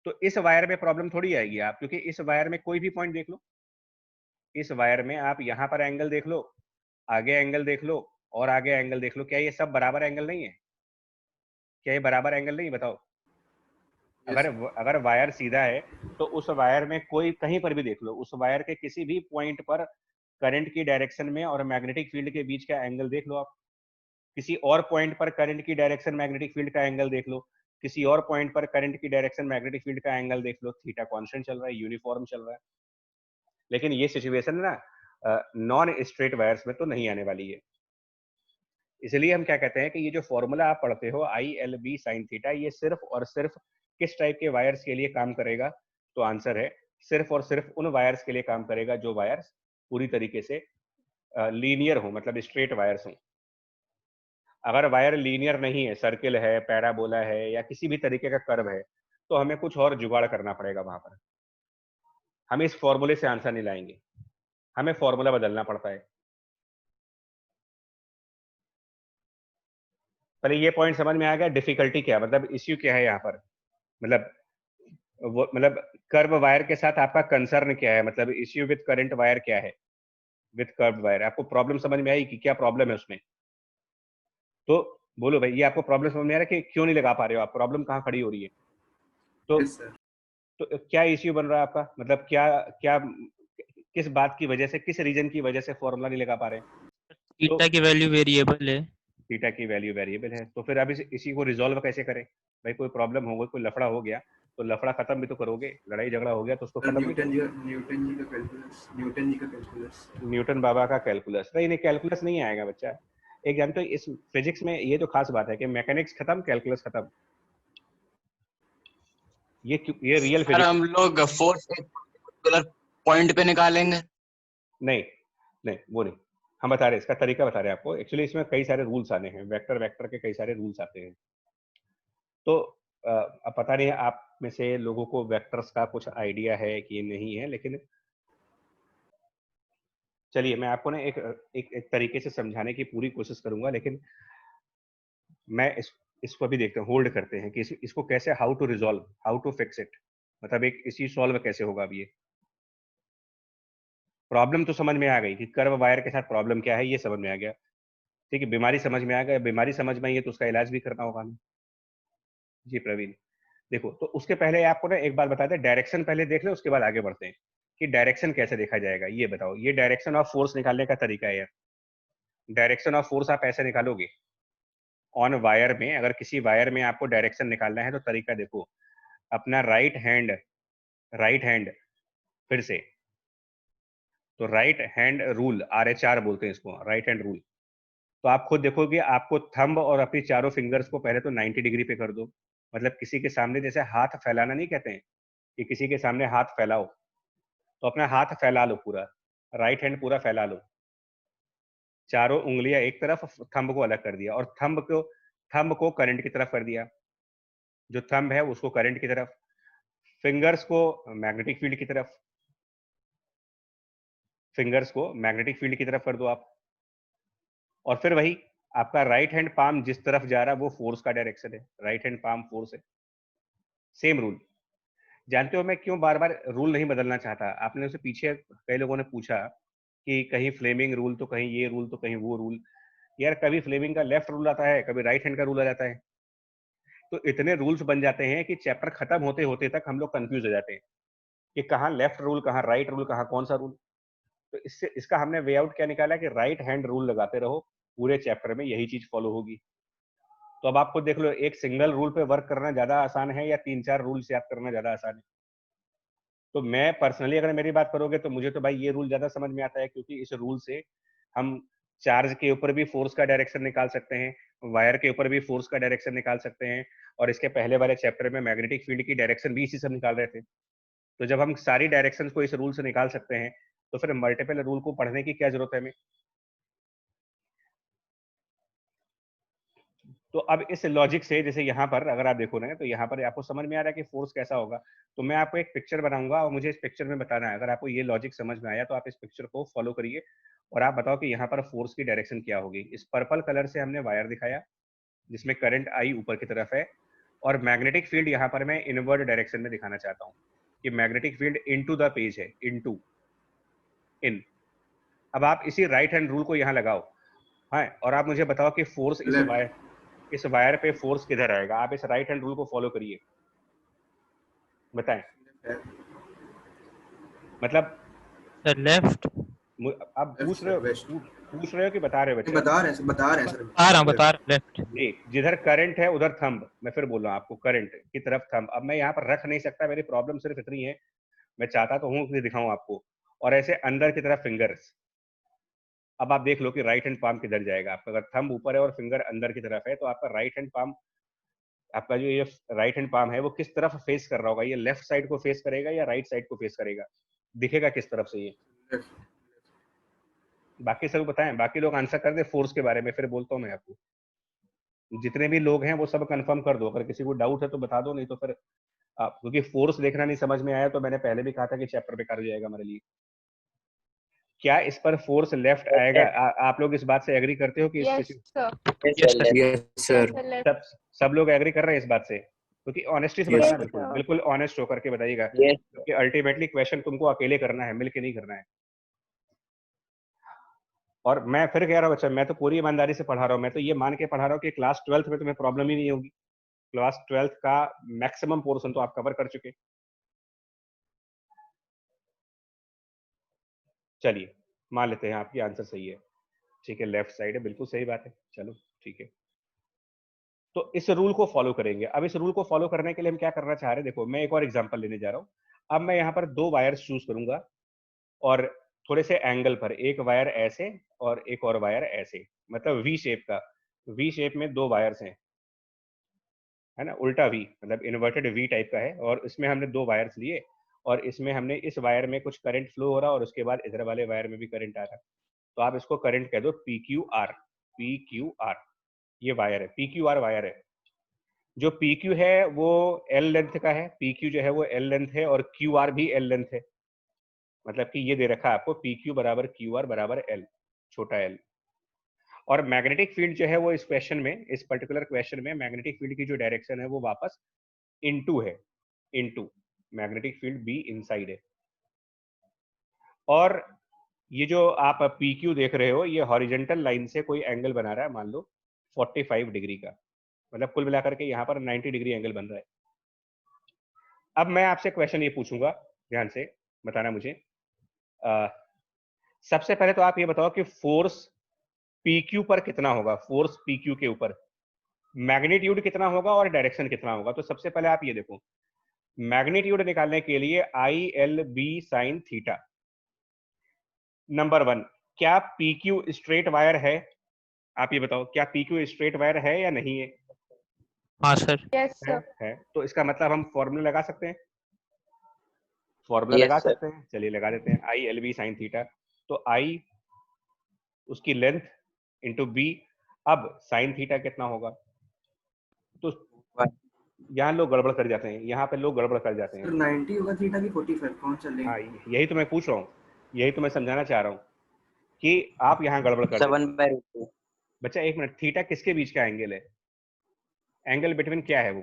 तो इस वायर में प्रॉब्लम थोड़ी आएगी आप, क्योंकि इस वायर में कोई भी पॉइंट देख लो, इस वायर में आप यहाँ पर एंगल देख लो, आगे एंगल देख लो और आगे एंगल देख लो, क्या ये सब बराबर एंगल नहीं है? क्या ये बराबर एंगल नहीं? बताओ। अगर अगर वायर सीधा है तो उस वायर में कोई कहीं पर भी देख लो, उस वायर के किसी भी पॉइंट पर करंट की डायरेक्शन में और मैग्नेटिक फील्ड के बीच का एंगल देख लो आप। किसी और पॉइंट पर करंट की डायरेक्शन मैग्नेटिक फील्ड का एंगल देख लो, किसी और पॉइंट पर करंट की डायरेक्शन मैग्नेटिक फील्ड का एंगल देख लो, थीटा कांस्टेंट चल रहा है, यूनिफॉर्म चल रहा है। लेकिन ये सिचुएशन ना नॉन स्ट्रेट वायर्स में तो नहीं आने वाली है। इसलिए हम क्या कहते हैं कि ये जो फॉर्मूला आप पढ़ते हो ILB sin थीटा, ये सिर्फ और सिर्फ किस टाइप के वायर्स के लिए काम करेगा? तो आंसर है सिर्फ और सिर्फ उन वायर्स के लिए काम करेगा जो वायर्स पूरी तरीके से लीनियर हो, मतलब स्ट्रेट वायर्स हो। अगर वायर लीनियर नहीं है, सर्किल है, पैराबोला है या किसी भी तरीके का कर्व है, तो हमें कुछ और जुगाड़ करना पड़ेगा वहां पर। हम इस फॉर्मूले से आंसर नहीं लाएंगे, हमें फॉर्मूला बदलना पड़ता है। पहले ये पॉइंट समझ में आ गया, डिफिकल्टी क्या, मतलब इश्यू क्या है यहाँ पर, मतलब वो, मतलब कर्व वायर के साथ आपका कंसर्न क्या है, मतलब इश्यू विद करंट वायर क्या है, विद कर्व वायर। आपको प्रॉब्लम समझ में आई कि क्या प्रॉब्लम है उसमें? तो बोलो भाई, ये आपको प्रॉब्लम समझ में आ रहा है कि क्यों नहीं लगा पा रहे हो आप, प्रॉब्लम कहाँ खड़ी हो रही है? तो
यस सर।
तो क्या इश्यू बन रहा है आपका, मतलब क्या क्या किस बात की वजह से, किस रीजन की वजह से फॉर्मूला नहीं लगा पा रहे? तो
थीटा की वैल्यू वेरिएबल है।
थीटा की वैल्यू वेरिएबल है, तो फिर अब इसी को रिजॉल्व कैसे करें? भाई कोई प्रॉब्लम हो गई, कोई लफड़ा हो गया, तो लफड़ा खत्म भी तो करोगे, लड़ाई झगड़ा हो गया तो उसको
सर
खत्म भी करो।
न्यूटन जी का कैलकुलस, न्यूटन जी का कैलकुलस।
न्यूटन बाबा का कैलकुलस नहीं, नहीं कैलकुलस नहीं आएगा बच्चा। एक जानते हो इस फिजिक्स में ये तो खास बात है कि मैकेनिक्स खत्म, कैलकुलस खत्म। ये रियल
सर
फिजिक्स।
हम लोग फोर्स एक पर्टिकुलर पॉइंट पे निकालेंगे।
नहीं नहीं, वो नहीं, हम बता रहे हैं, इसका तरीका बता रहे हैं आपको। एक्चुअली इसमें कई सारे रूल्स आने हैं, वेक्टर वेक्टर के कई सारे रूल्स आते हैं। तो अब पता नहीं है आप में से लोगों को वेक्टर्स का कुछ आइडिया है कि नहीं है, लेकिन चलिए मैं आपको ना एक तरीके से समझाने की पूरी कोशिश करूंगा, लेकिन मैं इसको अभी देखते हैं, होल्ड करते हैं कि इसको कैसे, how to resolve, how to fix it, मतलब एक इसी सॉल्व कैसे होगा। अब ये प्रॉब्लम तो समझ में आ गई कि कर्व वायर के साथ प्रॉब्लम क्या है, ये समझ में आ गया। ठीक है, बीमारी समझ में आ गया, बीमारी समझ में आई है तो उसका इलाज भी करना होगा हमें। जी प्रवीण, देखो तो उसके पहले आपको ना एक बात बता दें, डायरेक्शन पहले देख ले, उसके बाद आगे बढ़ते हैं कि डायरेक्शन कैसे देखा जाएगा, ये बताओ। ये डायरेक्शन ऑफ फोर्स निकालने का तरीका है यार। डायरेक्शन ऑफ फोर्स आप ऐसे निकालोगे ऑन वायर में, अगर किसी वायर में आपको डायरेक्शन निकालना है तो तरीका देखो, अपना राइट हैंड फिर से, तो राइट हैंड रूल, RHR बोलते हैं इसको, राइट हैंड रूल। तो आप खुद देखोगे, आपको थंब और अपनी चारों फिंगर्स को पहले तो 90 डिग्री पे कर दो, मतलब किसी के सामने जैसे हाथ फैलाना नहीं कहते हैं कि किसी के सामने हाथ फैलाओ, तो अपना हाथ फैला लो पूरा, राइट हैंड पूरा फैला लो, चारों उंगलियां एक तरफ, थंब को अलग कर दिया, और थंब को करंट की तरफ कर दिया, जो थंब है उसको करंट की तरफ, फिंगर्स को मैग्नेटिक फील्ड की तरफ, फिंगर्स को मैग्नेटिक फील्ड की तरफ कर दो आप। और फिर वही आपका राइट हैंड पाम जिस तरफ जा रहा है वो फोर्स का डायरेक्शन है, राइट हैंड पाम फोर्स है। Same rule. जानते हो मैं क्यों बार बार रूल नहीं बदलना चाहता? आपने उसे पीछे कई लोगों ने पूछा कि कहीं फ्लेमिंग रूल, तो कहीं ये रूल, तो कहीं वो रूल। यार कभी फ्लेमिंग का लेफ्ट रूल आता है, कभी राइट हैंड का रूल आ जाता है, तो इतने रूल्स बन जाते हैं कि चैप्टर खत्म होते होते तक हम लोग कंफ्यूज हो जाते हैं कि कहाँ लेफ्ट रूल, कहाँ राइट रूल, कहाँ कौन सा रूल। तो इससे इसका हमने वे आउट क्या निकाला कि राइट हैंड रूल लगाते रहो, पूरे चैप्टर में यही चीज फॉलो होगी। तो अब आपको देख लो, एक सिंगल रूल पे वर्क करना ज्यादा आसान है या 3-4 रूल से याद करना ज्यादा आसान है? तो मैं पर्सनली अगर मेरी बात करोगे तो मुझे तो भाई ये रूल ज्यादा समझ में आता है, क्योंकि इस रूल से हम चार्ज के ऊपर भी फोर्स का डायरेक्शन निकाल सकते हैं, वायर के ऊपर भी फोर्स का डायरेक्शन निकाल सकते हैं, और इसके पहले वाले चैप्टर में मैग्नेटिक फील्ड की डायरेक्शन भी इसी से निकाल रहे थे। तो जब हम सारी डायरेक्शन को इस रूल से निकाल सकते हैं तो फिर मल्टीपल रूल को पढ़ने की क्या जरूरत है हमें? तो अब इस लॉजिक से, जैसे यहाँ पर अगर आप देखो ना, तो यहाँ पर आपको समझ में आ रहा है कि फोर्स कैसा होगा। तो मैं आपको एक पिक्चर बनाऊंगा और मुझे इस पिक्चर में बताना है, अगर आपको ये लॉजिक समझ में आया तो आप इस पिक्चर को फॉलो करिए और आप बताओ कि यहाँ पर फोर्स की डायरेक्शन क्या होगी। इस पर्पल कलर से हमने वायर दिखाया जिसमें करंट आई ऊपर की तरफ है, और मैग्नेटिक फील्ड यहाँ पर मैं इनवर्ड डायरेक्शन में दिखाना चाहता हूँ कि magnetic field into the page है, इनटू इन। अब आप इसी राइट हैंड रूल को यहाँ लगाओ, हाँ, और आप मुझे बताओ कि फोर्स इस वायर पे फोर्स किधर आएगा। आप इस राइट हैंड रूल को फॉलो करिए, बताएं। मतलब
लेफ्ट।
आप
लेफ्ट सर, वेस्ट।
पूछ रहे हो कि बता रहे हो बच्चे?
बता रहे हैं सर।
बता रहा लेफ्ट।
जी, जिधर करंट है उधर थंब, मैं फिर बोल रहा हूँ आपको, करंट की तरफ थंब। अब मैं यहाँ पर रख नहीं सकता, मेरी प्रॉब्लम सिर्फ इतनी है, मैं चाहता तो हूँ कि दिखाऊं आपको, और ऐसे अंदर की तरफ फिंगर्स। अब आप देख लो कि राइट हैंड पाम किधर जाएगा आपका। अगर थंब ऊपर है और फिंगर अंदर की तरफ है तो आपका राइट हैंड पाम, आपका जो ये राइट हैंड पाम है वो किस तरफ फेस कर रहा होगा? ये लेफ्ट साइड को फेस करेगा या राइट साइड को फेस करेगा? दिखेगा किस तरफ से ये? बाकी सब बताएं, बाकी लोग आंसर कर दे फोर्स के बारे में, फिर बोलता हूँ मैं आपको। जितने भी लोग हैं वो सब कंफर्म कर दो, अगर किसी को डाउट है तो बता दो, नहीं तो फिर आप, क्योंकि फोर्स देखना नहीं समझ में आया तो मैंने पहले भी कहा था कि चैप्टर बेकार हो जाएगा हमारे लिए। क्या इस पर फोर्स लेफ्ट आएगा? आप लोग इस बात से एग्री करते हो कि
यस
यस सर।
सब लोग एग्री कर रहे हैं इस बात से? क्योंकि ऑनेस्टी से
Yes,
बताना,
sir.
बिल्कुल बिल्कुल ऑनेस्ट होकर के बताइएगा,
Yes,
क्योंकि अल्टीमेटली क्वेश्चन तुमको अकेले करना है, मिलके नहीं करना है। और मैं फिर कह रहा हूँ, अच्छा मैं तो पूरी ईमानदारी से पढ़ा रहा हूँ, मैं तो ये मान के पढ़ा रहा हूँ कि क्लास 12th में तुम्हें प्रॉब्लम ही नहीं होगी। क्लास 12th का मैक्सिमम पोर्शन तो आप कवर कर चुके। चलिए मान लेते हैं आपकी आंसर सही है, ठीक है, लेफ्ट साइड है, बिल्कुल सही बात है, चलो ठीक है। तो इस रूल को फॉलो करेंगे। अब इस रूल को फॉलो करने के लिए हम क्या करना चाह रहे हैं, देखो मैं एक और एग्जांपल लेने जा रहा हूँ। अब मैं यहाँ पर 2 वायर्स चूज करूंगा और थोड़े से एंगल पर, एक वायर ऐसे और एक और वायर ऐसे, मतलब वी शेप का, वी शेप में 2 वायर्स हैं, है ना, उल्टा वी, मतलब इन्वर्टेड वी टाइप का है, और इसमें हमने 2 वायर्स लिए और इसमें हमने इस वायर में कुछ करंट फ्लो हो रहा और उसके बाद इधर वाले वायर में भी करंट आ रहा। तो आप इसको करंट कह दो PQR। PQR ये वायर है, PQR वायर है। जो PQ है वो L लेंथ का है, PQ जो है वो L लेंथ है, और QR भी L लेंथ है। मतलब कि ये दे रखा है आपको PQ बराबर QR बराबर L, छोटा L। और मैग्नेटिक फील्ड जो है वो इस क्वेश्चन में, इस पर्टिकुलर क्वेश्चन में मैग्नेटिक फील्ड की जो डायरेक्शन है वो वापस इनटू है, into magnetic field be inside है। और ये जो आप PQ देख रहे हो ये हॉरिजेंटल लाइन से कोई एंगल बना रहा है, मान लो 45 डिग्री का, मतलब कुल मिलाकर के यहाँ पर 90 डिग्री एंगल बन रहा है। अब मैं आपसे क्वेश्चन ये पूछूंगा, ध्यान से बताना मुझे सबसे पहले तो आप ये बताओ कि फोर्स PQ पर कितना होगा, फोर्स PQ के ऊपर मैग्नीट्यूड कितना होगा और डायरेक्शन कितना होगा। तो सबसे पहले आप ये देखो, मैग्नीट्यूड निकालने के लिए ILB साइन थीटा। नंबर 1, क्या PQ स्ट्रेट वायर है? आप ये बताओ, क्या PQ स्ट्रेट वायर है या नहीं है?
हाँ सर।
Yes sir.
है। तो इसका मतलब हम फॉर्मूला लगा सकते हैं, फॉर्मूला
Yes,
लगा
sir.
सकते हैं। चलिए लगा देते हैं, ILB साइन थीटा। तो I उसकी लेंथ इंटू B। अब साइन थीटा कितना होगा? तो यहाँ लोग गड़बड़ कर जाते हैं, यहाँ पे लोग गड़बड़ कर जाते हैं।
सर 90 होगा थीटा की 45 कौन सा लें?
हाँ, यही तो मैं पूछ रहा हूँ, यही तो मैं समझाना चाह रहा हूँ कि आप यहाँ गड़बड़ कर देते
7
हैं।
by root 2.
बच्चा एक मिनट, थीटा किसके बीच का एंगल है? एंगल बिटवीन क्या है वो?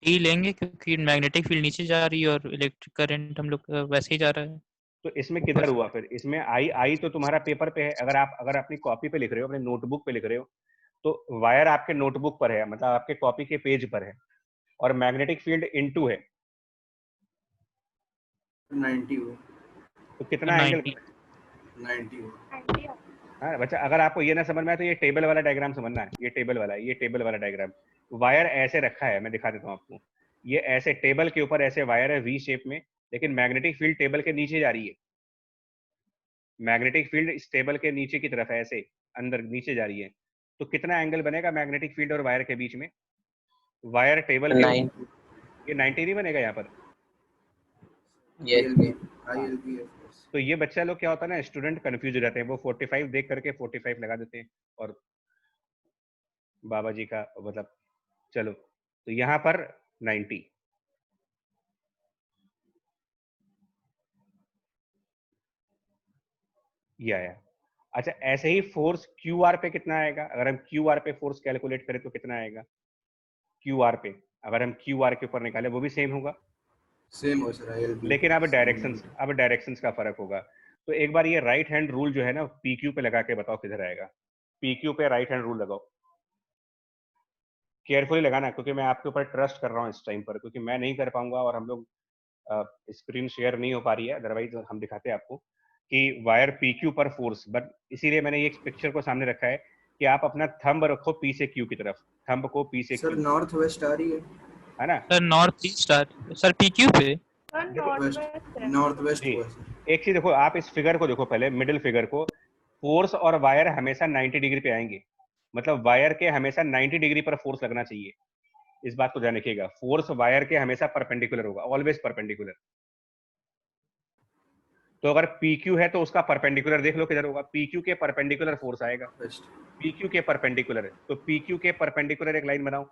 टी लेंगे क्योंकि मैग्नेटिक फील्ड नीचे जा रही है और इलेक्ट्रिक करंट हम लोग वैसे ही जा रहा है।
तो इसमें किधर हुआ फिर? इसमें आई तो तुम्हारा पेपर पे है। अगर अपनी कॉपी पे लिख रहे हो, अपने नोटबुक पे लिख रहे हो, तो वायर आपके नोटबुक पर है, मतलब आपके कॉपी के पेज पर है, और मैग्नेटिक फील्ड इनटू है।
90 हो,
तो कितना एंगल?
90 हो।
हाँ बच्चा, अगर आपको ये ना समझ में आए तो ये टेबल वाला डायग्राम समझना है। ये टेबल वाला, ये टेबल वाला डायग्राम, वायर ऐसे रखा है, मैं दिखा देता हूँ आपको। ये ऐसे टेबल के ऊपर ऐसे वायर है वी शेप में, लेकिन मैग्नेटिक फील्ड टेबल के नीचे जा रही है। मैग्नेटिक फील्ड इस टेबल के नीचे की तरफ है, ऐसे अंदर नीचे जा रही है। तो कितना एंगल बनेगा मैग्नेटिक फील्ड और वायर के बीच में? वायर टेबल के
9.
ये 90 नहीं बनेगा यहाँ पर।
Yes.
ILB है।
तो ये बच्चा लोग क्या होता है ना, स्टूडेंट कंफ्यूज हो जाते हैं, वो 45 देख करके 45 लगा देते हैं, और बाबा जी का मतलब। चलो, तो यहाँ पर 90। ये आया। अच्छा, ऐसे ही फोर्स QR पे कितना आएगा? अगर हम QR पे फोर्स कैलकुलेट करें तो कितना आएगा? QR पे अगर हम QR के ऊपर निकाले, वो भी सेम होगा,
सेम हो सर ILB,
लेकिन अब डायरेक्शंस का फर्क होगा। तो एक बार ये राइट हैंड रूल जो है ना, PQ पे लगा के बताओ किधर आएगा। PQ पे राइट हैंड रूल लगाओ, केयरफुली लगाना, क्योंकि मैं आपके ऊपर ट्रस्ट कर रहा हूँ इस टाइम पर, क्योंकि मैं नहीं कर पाऊंगा और हम लोग स्क्रीन शेयर नहीं हो पा रही है, अदरवाइज हम दिखाते हैं आपको कि वायर PQ पर फोर्स। बट इसीलिए मैंने ये पिक्चर को सामने रखा है कि आप अपना थंब रखो P से Q की तरफ, थंब को P से
सर
Q,
नॉर्थ वेस्ट आ रही
है ना?
Sir north east sir PQ पे।
है, नॉर्थ वेस्ट
जी,
हुआ सर।
एक चीज देखो, आप इस फिगर को देखो पहले, मिडिल फिगर को। फोर्स और वायर हमेशा 90 डिग्री पे आएंगे, मतलब वायर के हमेशा 90 डिग्री पर फोर्स लगना चाहिए। इस बात को ध्यान रखिएगा, फोर्स वायर के हमेशा परपेंडिकुलर होगा, ऑलवेज परपेंडिकुलर। तो अगर PQ है तो उसका परपेंडिकुलर देख लो किधर होगा, PQ के परपेंडिकुलर फोर्स आएगा।
वेस्ट।
PQ के परपेंडिकुलर है, तो PQ के परपेंडिकुलर एक लाइन बनाओ।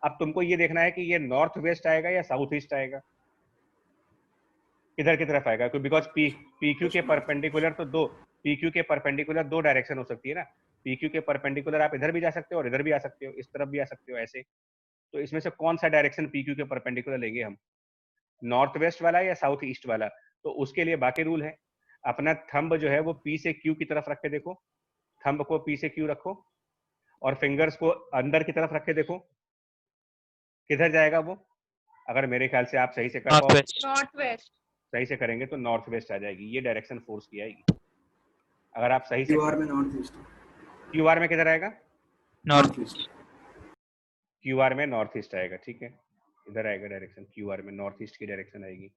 अब तुमको ये देखना है कि ये नॉर्थ वेस्ट आएगा या साउथ ईस्ट आएगा, किधर की तरफ आएगा, बिकॉज PQ के परपेंडिकुलर तो दो, PQ के परपेंडिकुलर दो डायरेक्शन हो सकती है ना। PQ के परपेंडिकुलर आप इधर भी जा सकते हो और इधर भी आ सकते हो, इस तरफ भी आ सकते हो, ऐसे। तो इसमें से कौन सा डायरेक्शन PQ के परपेंडिकुलर लेंगे हम, नॉर्थ वेस्ट वाला या साउथ ईस्ट वाला? तो उसके लिए बाकी रूल है। अपना थंब जो है वो P से Q की तरफ रख के देखो, थंब को P से Q रखो, और फिंगर्स को अंदर की तरफ रख के देखो किधर जाएगा वो। अगर मेरे ख्याल से आप सही से कर पाओ,
नॉर्थ वेस्ट।
सही से करेंगे तो नॉर्थ वेस्ट आ जाएगी, ये डायरेक्शन फोर्स की आएगी। अगर आप सही से
QR में नॉर्थ ईस्ट।
QR में किधर आएगा?
North
east.
QR में नॉर्थ ईस्ट आएगा, ठीक है, इधर आएगा डायरेक्शन, QR में नॉर्थ ईस्ट की डायरेक्शन आएगी।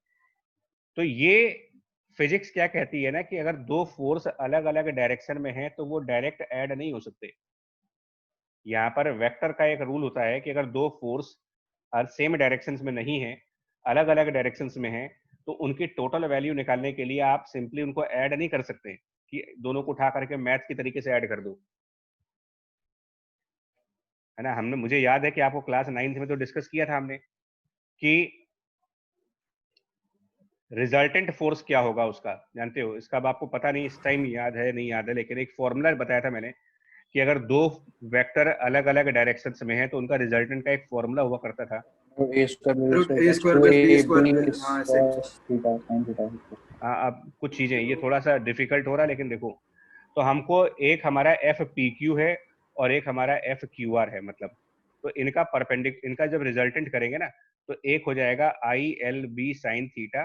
तो ये फिजिक्स क्या कहती है ना कि अगर दो फोर्स अलग अलग डायरेक्शन में हैं तो वो डायरेक्ट ऐड नहीं हो सकते। यहाँ पर वेक्टर का एक रूल होता है कि अगर दो फोर्स सेम डायरेक्शंस में नहीं है, अलग अलग डायरेक्शंस में हैं, तो उनकी टोटल वैल्यू निकालने के लिए आप सिंपली उनको ऐड नहीं कर सकते कि दोनों को उठा करके मैथ की तरीके से ऐड कर दो, है ना। हमने, मुझे याद है कि आपको क्लास 9th में तो डिस्कस किया था हमने कि रिजल्टेंट फोर्स क्या होगा उसका, जानते हो? इसका अब आपको पता नहीं, इस टाइम याद है नहीं याद है, लेकिन एक फॉर्मूला बताया था मैंने कि अगर दो वेक्टर अलग अलग डायरेक्शंस में हैं तो उनका रिजल्टेंट का एक फॉर्मूला हुआ करता था।
A square plus B square, हाँ ऐसे।
अब कुछ चीजें, ये थोड़ा सा डिफिकल्ट हो रहा है, लेकिन देखो, तो हमको एक हमारा FPQ है और एक हमारा FQR है, मतलब तो इनका जब रिजल्टेंट करेंगे ना, तो एक हो जाएगा ILB साइन थीटा,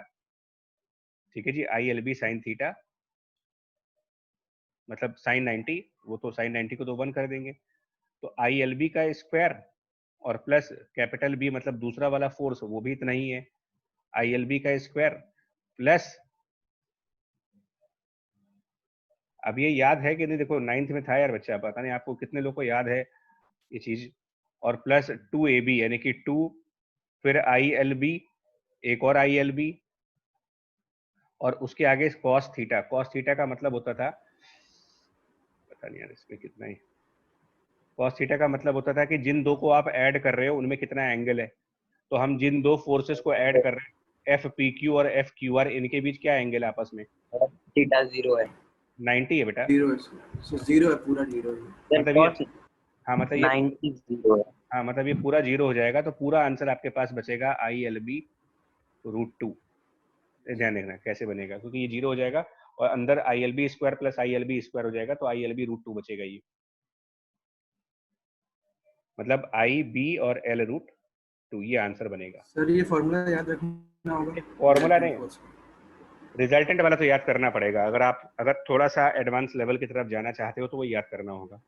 ठीक है जी, ILB साइन थीटा, मतलब साइन 90, वो तो साइन 90 को तो 1 कर देंगे, तो ILB का स्क्वायर और प्लस कैपिटल बी मतलब दूसरा वाला फोर्स वो भी इतना ही है, ILB का स्क्वायर प्लस, अब ये याद है कि नहीं, देखो 9th में था यार बच्चा, पता नहीं आपको कितने लोग को याद है ये चीज, और प्लस 2AB यानी कि 2, फिर ILB, एक और ILB, और उसके आगे cos थीटा। cos थीटा का मतलब होता था, पता नहीं यार इसमें कितना ही, cos थीटा का मतलब होता था कि जिन दो को आप ऐड कर रहे हो उनमें कितना एंगल है, तो हम जिन दो फोर्सेस को ऐड कर रहे हैं FPQ और FQR, इनके बीच क्या एंगल है आपस में?
थीटा 0 है,
90 है बेटा,
0 है, सो 0 है, पूरा 0 है।
मतलब ये, हाँ मतलब ये
90 0 है।
हाँ मतलब ये पूरा 0 हो जाएगा, तो पूरा आंसर आपके पास बचेगा ILB √2। ध्यान रखना कैसे बनेगा, क्योंकि ये 0 हो जाएगा और अंदर ILB square plus ILB square हो जाएगा, तो ILB √2 बचेगा ये, मतलब IB और L√2, ये आंसर बनेगा।
सर ये फॉर्मूला याद रखना होगा,
फॉर्मूला नहीं, रिजल्टेंट वाला तो याद करना पड़ेगा, अगर थोड़ा सा एडवांस लेवल की तरफ जाना चाहते हो तो वो याद करना होगा।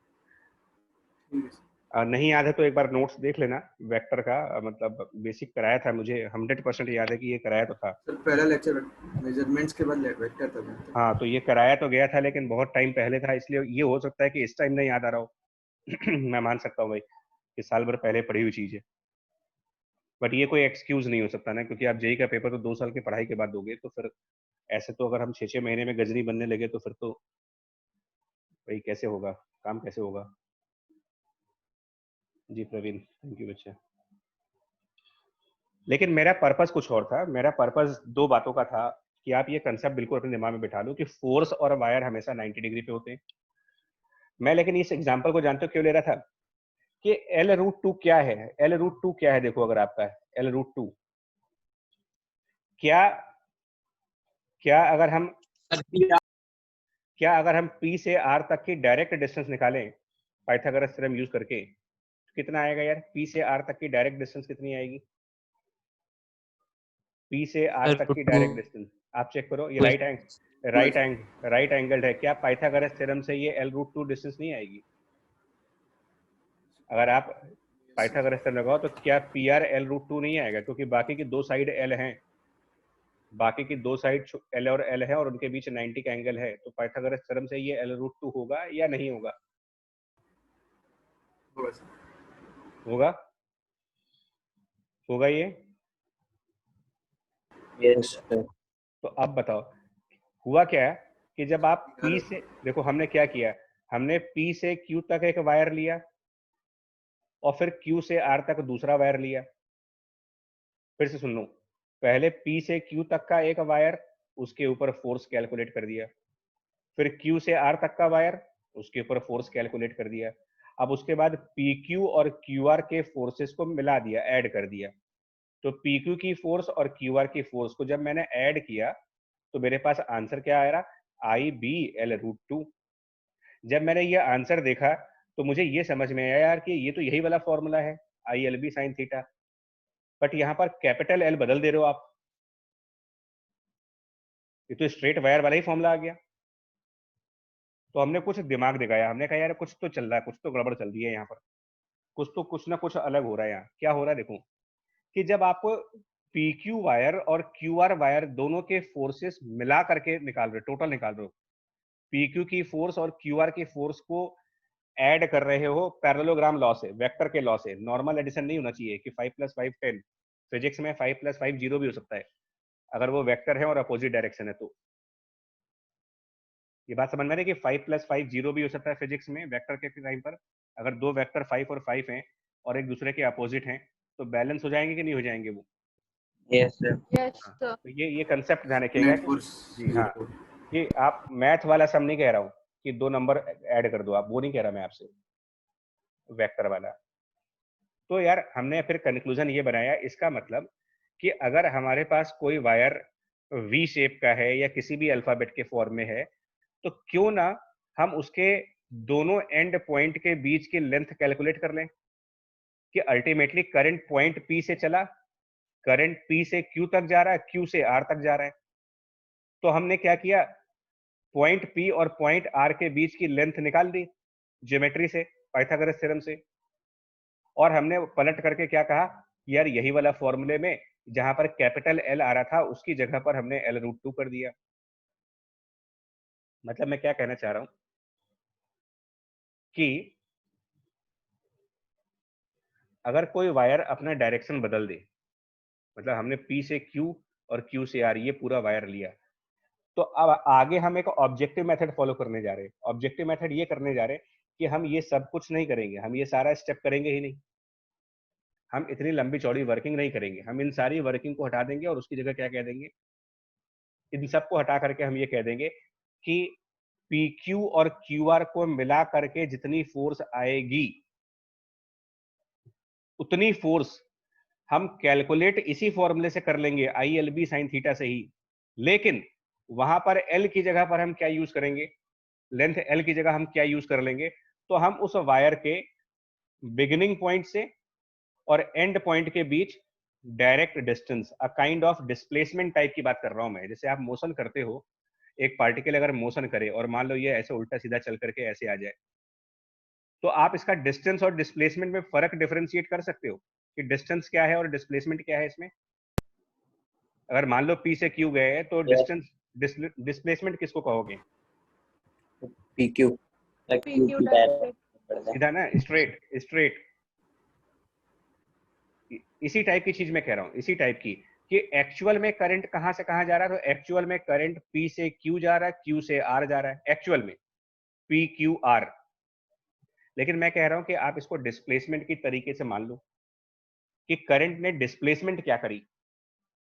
नहीं याद है तो एक बार नोट्स देख लेना वेक्टर का, मतलब बेसिक कराया था मुझे, 100% याद है कि ये कराया तो था
सर पहला लेक्चर मेजरमेंट्स के बाद वेक्टर था।
हाँ, तो ये कराया तो गया था लेकिन बहुत टाइम पहले था, इसलिए ये हो सकता है कि इस टाइम नहीं याद आ रहा हो मैं मान सकता हूँ भाई कि साल भर पहले पढ़ी हुई चीज है, बट ये कोई एक्सक्यूज नहीं हो सकता ना, क्योंकि आप जेई का पेपर तो 2 साल की पढ़ाई के बाद दोगे, तो फिर ऐसे तो अगर हम 6-6 महीने में गजनी बनने लगे तो फिर तो भाई कैसे होगा, काम कैसे होगा। जी प्रवीण, थैंक यू बच्चा। लेकिन मेरा पर्पस कुछ और था, मेरा पर्पस 2 बातों का था कि आप ये कंसेप्ट बिल्कुल अपने दिमाग में बिठा लो कि फोर्स और वायर हमेशा 90 डिग्री पे होते हैं। मैं लेकिन इस एग्जांपल को जानते हो क्यों ले रहा था कि L√2 क्या है, L√2 क्या है, देखो अगर आपका L√2 क्या क्या अगर हम P से R तक की डायरेक्ट डिस्टेंस निकालें पाइथागोरस थ्योरम यूज करके, तो कितना आएगा यार? P से R तक की डायरेक्ट डिस्टेंस कितनी आएगी? P से R तक की डायरेक्ट डिस्टेंस आप चेक करो, ये राइट एंगल है, क्या पाइथागोरस थ्योरम से ये L√2 डिस्टेंस नहीं आएगी? अगर आप पाइथागोरस थ्योरम लगाओ तो क्या PR L√2 नहीं आएगा? क्योंकि बाकी की 2 साइड L हैं, बाकी की 2 साइड L और L है और उनके बीच 90 का एंगल है, तो पाइथागोरस थ्योरम से ये L√2 होगा या नहीं होगा? होगा, होगा ये?
Yes sir.
तो अब बताओ हुआ क्या है कि जब आप P से, देखो हमने क्या किया, हमने P से Q तक एक वायर लिया और फिर Q से R तक दूसरा वायर लिया। फिर से सुन लो, पहले P से Q तक का एक वायर, उसके ऊपर फोर्स कैलकुलेट कर दिया, फिर Q से R तक का वायर, उसके ऊपर फोर्स कैलकुलेट कर दिया, अब उसके बाद PQ और QR के फोर्सेस को मिला दिया, ऐड कर दिया, तो PQ की फोर्स और QR की फोर्स को जब मैंने ऐड किया तो मेरे पास आंसर क्या आ रहा? IB L√2। जब मैंने ये आंसर देखा तो मुझे ये समझ में आया यार कि ये तो यही वाला फॉर्मूला है ILB sin थीटा, बट यहाँ पर कैपिटल L बदल दे रहे हो आप, ये तो स्ट्रेट वायर वाला ही फॉर्मूला आ गया। तो हमने कुछ दिमाग दिखाया, हमने कहा यार कुछ तो चल रहा है, कुछ तो गड़बड़ चल रही है यहाँ पर, कुछ ना कुछ अलग हो रहा है यहाँ। क्या हो रहा है देखो, कि जब आप PQ वायर और QR वायर दोनों के फोर्सेस मिला करके निकाल रहे हो, टोटल निकाल रहे हो, PQ की फोर्स और QR की फोर्स को ऐड कर रहे हो पैरेललोग्राम लॉ से, वेक्टर के लॉ से, नॉर्मल एडिशन नहीं होना चाहिए कि 5 + 5 10, फिजिक्स में 5 + 5 0 भी हो सकता है अगर वो वेक्टर है और अपोजिट डायरेक्शन है तो। ये बात समझ में आ रही है कि 5 + 5 0 भी हो सकता है फिजिक्स में वेक्टर के टाइम पर, अगर दो वेक्टर 5 और 5 हैं और एक दूसरे के अपोजिट हैं तो बैलेंस हो जाएंगे कि नहीं हो जाएंगे वो?
Yes sir.
हाँ, तो ये कंसेप्ट ध्यान रखिएगा कि जी हाँ, कि आप मैथ वाला सम नहीं कह रहा हूँ कि 2 नंबर ऐड कर दो, आप वो नहीं कह रहा मैं आपसे, वेक्टर वाला। तो यार हमने फिर कंक्लूजन ये बनाया, इसका मतलब कि अगर हमारे पास कोई वायर वी शेप का है या किसी भी अल्फाबेट के फॉर्म में है, तो क्यों ना हम उसके दोनों एंड पॉइंट के बीच की लेंथ कैलकुलेट कर लें कि अल्टीमेटली करंट पॉइंट P से चला, करंट P से Q तक जा रहा है, Q से R तक जा रहा है। तो हमने क्या किया, पॉइंट P और पॉइंट R के बीच की लेंथ निकाल दी ज्योमेट्री से, पाइथागोरस थ्योरम से, और हमने पलट करके क्या कहा, यार यही वाला फॉर्मूले में जहां पर कैपिटल L आ रहा था उसकी जगह पर हमने L√2 कर दिया। मतलब मैं क्या कहना चाह रहा हूं कि अगर कोई वायर अपना डायरेक्शन बदल दे, मतलब हमने P से Q और Q से R ये पूरा वायर लिया, तो अब आगे हम एक ऑब्जेक्टिव मेथड फॉलो करने जा रहे हैं। ऑब्जेक्टिव मेथड ये करने जा रहे हैं कि हम ये सब कुछ नहीं करेंगे, हम ये सारा स्टेप करेंगे ही नहीं, हम इतनी लंबी चौड़ी वर्किंग नहीं करेंगे, हम इन सारी वर्किंग को हटा देंगे और उसकी जगह क्या कह देंगे, इन सब को हटा करके हम ये कह देंगे कि PQ और QR को मिला करके जितनी फोर्स आएगी उतनी फोर्स हम कैलकुलेट इसी फॉर्मूले से कर लेंगे, ILB sin थीटा से ही। लेकिन वहां पर L की जगह पर हम क्या यूज करेंगे, लेंथ L की जगह हम क्या यूज कर लेंगे, तो हम उस वायर के बिगिनिंग पॉइंट से और एंड पॉइंट के बीच direct distance, a kind of displacement type की बात कर रहा हूं मैं। जैसे आप मोशन करते हो, एक पार्टिकल अगर मोशन करे और मान लो ये ऐसे उल्टा सीधा चल करके ऐसे आ जाए, तो आप इसका डिस्टेंस और डिस्प्लेसमेंट में फर्क डिफरेंशिएट कर सकते हो कि डिस्टेंस क्या है और डिस्प्लेसमेंट क्या है इसमें। अगर मान लो P से Q गए हैं तो डिस्टेंस डिस्प्लेसमेंट किसको कहोगे,
PQ like
PQ
QQ
direct.
सीधा ना, स्ट्रेट स्ट्रेट। इसी टाइप की चीज मैं कह रहा हूं, इसी टाइप की कि एक्चुअल में करंट कहां से कहां जा रहा है, तो एक्चुअल में करंट P से Q जा रहा है, Q से R जा रहा है, एक्चुअल में PQR। लेकिन मैं कह रहा हूं कि आप इसको डिस्प्लेसमेंट की तरीके से मान लो कि करंट ने डिस्प्लेसमेंट क्या करी,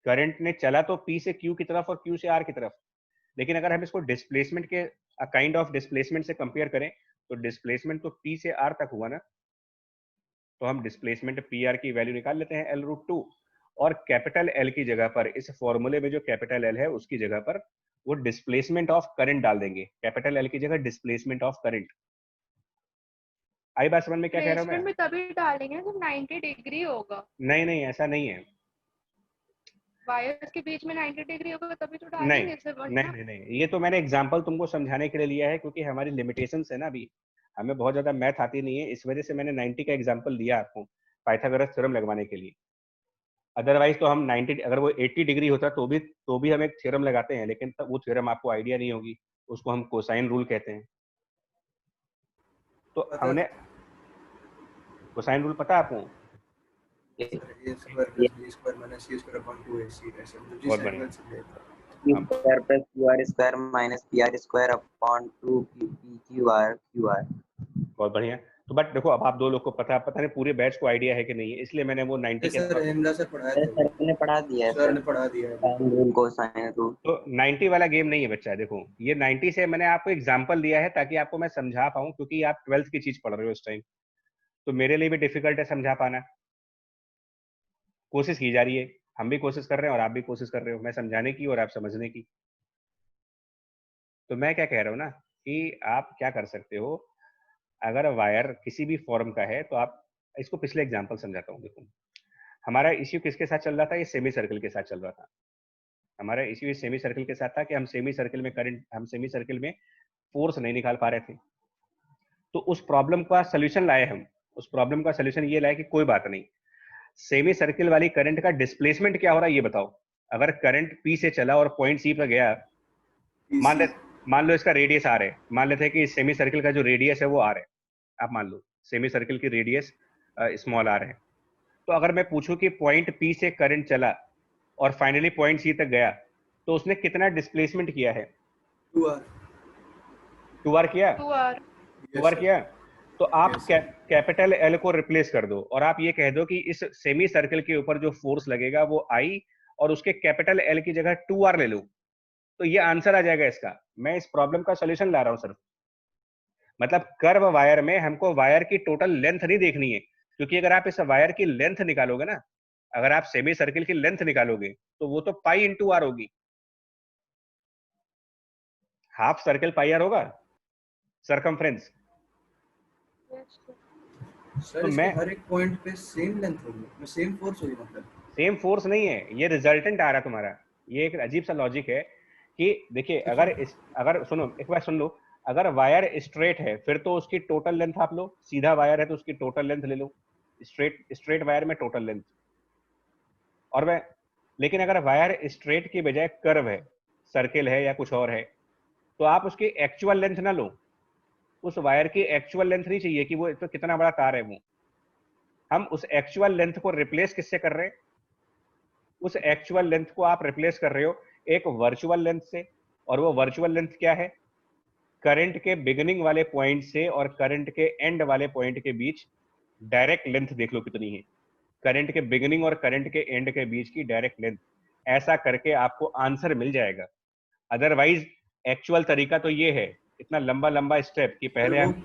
करंट ने चला तो P से Q की तरफ और Q से R की तरफ, लेकिन अगर हम इसको डिस्प्लेसमेंट के काइंड ऑफ डिस्प्लेसमेंट से कंपेयर करें तो डिस्प्लेसमेंट तो P से R तक हुआ ना, तो हम डिस्प्लेसमेंट PR की वैल्यू निकाल लेते हैं L√2, और कैपिटल L की जगह पर इस फॉर्मूले में जो कैपिटल L है उसकी जगह पर वो डिस्प्लेसमेंट ऑफ करंट डाल देंगे, कैपिटल L की जगह डिस्प्लेसमेंट ऑफ करंट। आई बात समझ में क्या कह रहा हूं मैं?
प्लेसमेंट में तभी डालेंगे जब 90 डिग्री होगा,
नहीं नहीं, ऐसा नहीं है,
वायर्स के बीच में 90 डिग्री होगा तभी तो
नहीं
डालेंगे इसे,
नहीं
वरना
नहीं नहीं, ये तो मैंने एग्जांपल तुमको समझाने के लिए लिया है क्योंकि हमारी लिमिटेशंस है ना, अभी हमें बहुत ज्यादा मैथ आती नहीं है, इस वजह से मैंने 90 का एग्जांपल दिया आपको पाइथागोरस थ्योरम लगवाने के लिए। अदरवाइज तो हम 90, अगर वो 80 डिग्री होता तो भी हम एक थ्योरम लगाते हैं, लेकिन तब वो थ्योरम आपको आइडिया नहीं होगी, उसको हम कोसाइन रूल कहते हैं। तो हमने कोसाइन रूल पता है आपको?
A square plus B square minus C square upon 2AC ऐसे मतलब जिस
बहुत
एंगल
बढ़िया।
से देखा।
Q square plus QR square minus PR square upon 2 PQR QR।
बहुत बढ़िया। तो बट देखो, अब आप दो लोग को पता नहीं पूरे बैच को आइडिया है कि नहीं है, इसलिए मैंने वो 90 के
सर हेमला सर पढ़ाया था,
सर ने पढ़ा दिया है,
सर ने पढ़ा दिया है।
Sine rule cosine rule.
तो 90 वाला गेम नहीं है बच्चा। देखो ये 90 से मैंने आपको एग्जांपल दिया है ताकि आपको मैं समझा पाऊं, क्योंकि आप 12th की चीज पढ़ रहे हो इस टाइम, तो मेरे लिए भी डिफिकल्ट है समझा पाना। कोशिश की जा रही है, हम भी कोशिश कर रहे हैं और आप भी कोशिश कर रहे हो, मैं समझाने की और आप समझने की। तो मैं क्या कह रहा हूँ ना कि आप क्या कर सकते हो, अगर वायर किसी भी फॉर्म का है तो आप इसको पिछले एग्जांपल समझाता हूँ। देखो हमारा इश्यू किसके साथ चल रहा था, ये सेमी सर्कल के साथ चल रहा था। हमारा इश्यू सेमी सर्कल के साथ था कि हम सेमी सर्कल में करंट, हम सेमी सर्कल में फोर्स नहीं निकाल पा रहे थे। तो उस प्रॉब्लम का सोल्यूशन लाए हम, उस प्रॉब्लम का सोल्यूशन ये लाए कि कोई बात नहीं, सेमी सर्कल वाली करंट का डिस्प्लेसमेंट क्या हो रहा है ये बताओ। अगर करंट P से चला और पॉइंट C पर गया, मान लो इसका रेडियस R है, मान लेते हैं कि सेमी सर्कल का जो रेडियस है वो R है, आप मान लो सेमी सर्कल की रेडियस स्मॉल r है। तो अगर मैं पूछूं कि पॉइंट P से करंट चला और फाइनली पॉइंट C तक गया, तो उसने कितना डिस्प्लेसमेंट किया है? 2r किया, 2r किया। तो आप कैपिटल L को रिप्लेस कर दो और आप ये कह दो कि इस सेमी सर्कल के ऊपर जो फोर्स लगेगा वो I, और उसके कैपिटल L की जगह 2r ले लो, तो ये आंसर आ जाएगा इसका। मैं इस प्रॉब्लम का सॉल्यूशन ला रहा हूं सिर्फ। मतलब कर्व वायर में हमको वायर की टोटल लेंथ नहीं देखनी है, क्योंकि अगर आप इस वायर की लेंथ निकालोगे ना, अगर आप सेमी सर्कल की लेंथ निकालोगे तो वो तो पाई इंटू आर होगी, हाफ सर्कल पाई आर होगा सरकमफ्रेंस।
सर इसके हर एक पॉइंट पे सेम लेंथ होगी, सेम फोर्स होगी, मतलब
सेम फोर्स नहीं है, ये रिजल्टेंट आ रहा है तुम्हारा। ये एक अजीब सा लॉजिक है कि देखिए अगर सुनो एक बार सुन लो, अगर वायर स्ट्रेट है फिर तो उसकी टोटल लेंथ आप लो, सीधा वायर है तो उसकी टोटल लेंथ ले लो, स्ट्रेट वायर में टोटल लेंथ। और वह लेकिन अगर वायर स्ट्रेट की बजाय कर्व है, सर्किल है या कुछ और है, तो आप उसकी एक्चुअल लेंथ ना लो, उस वायर की एक्चुअल लेंथ नहीं चाहिए कि वो तो कितना बड़ा तार है वो, हम उस एक्चुअल लेंथ को रिप्लेस किससे कर रहे हैं? उस एक्चुअल लेंथ को आप रिप्लेस कर रहे हो एक वर्चुअल लेंथ से, और वो वर्चुअल लेंथ क्या है? करंट के बिगिनिंग वाले पॉइंट से और करंट के एंड वाले पॉइंट के बीच डायरेक्ट लेंथ देख लो कितनी है, करंट के बिगिनिंग और करंट के एंड के बीच की डायरेक्ट लेंथ। ऐसा करके आपको आंसर मिल जाएगा। अदरवाइज एक्चुअल तरीका तो ये है, इतना लंबा लंबा स्टेप कि पहले
वो
हम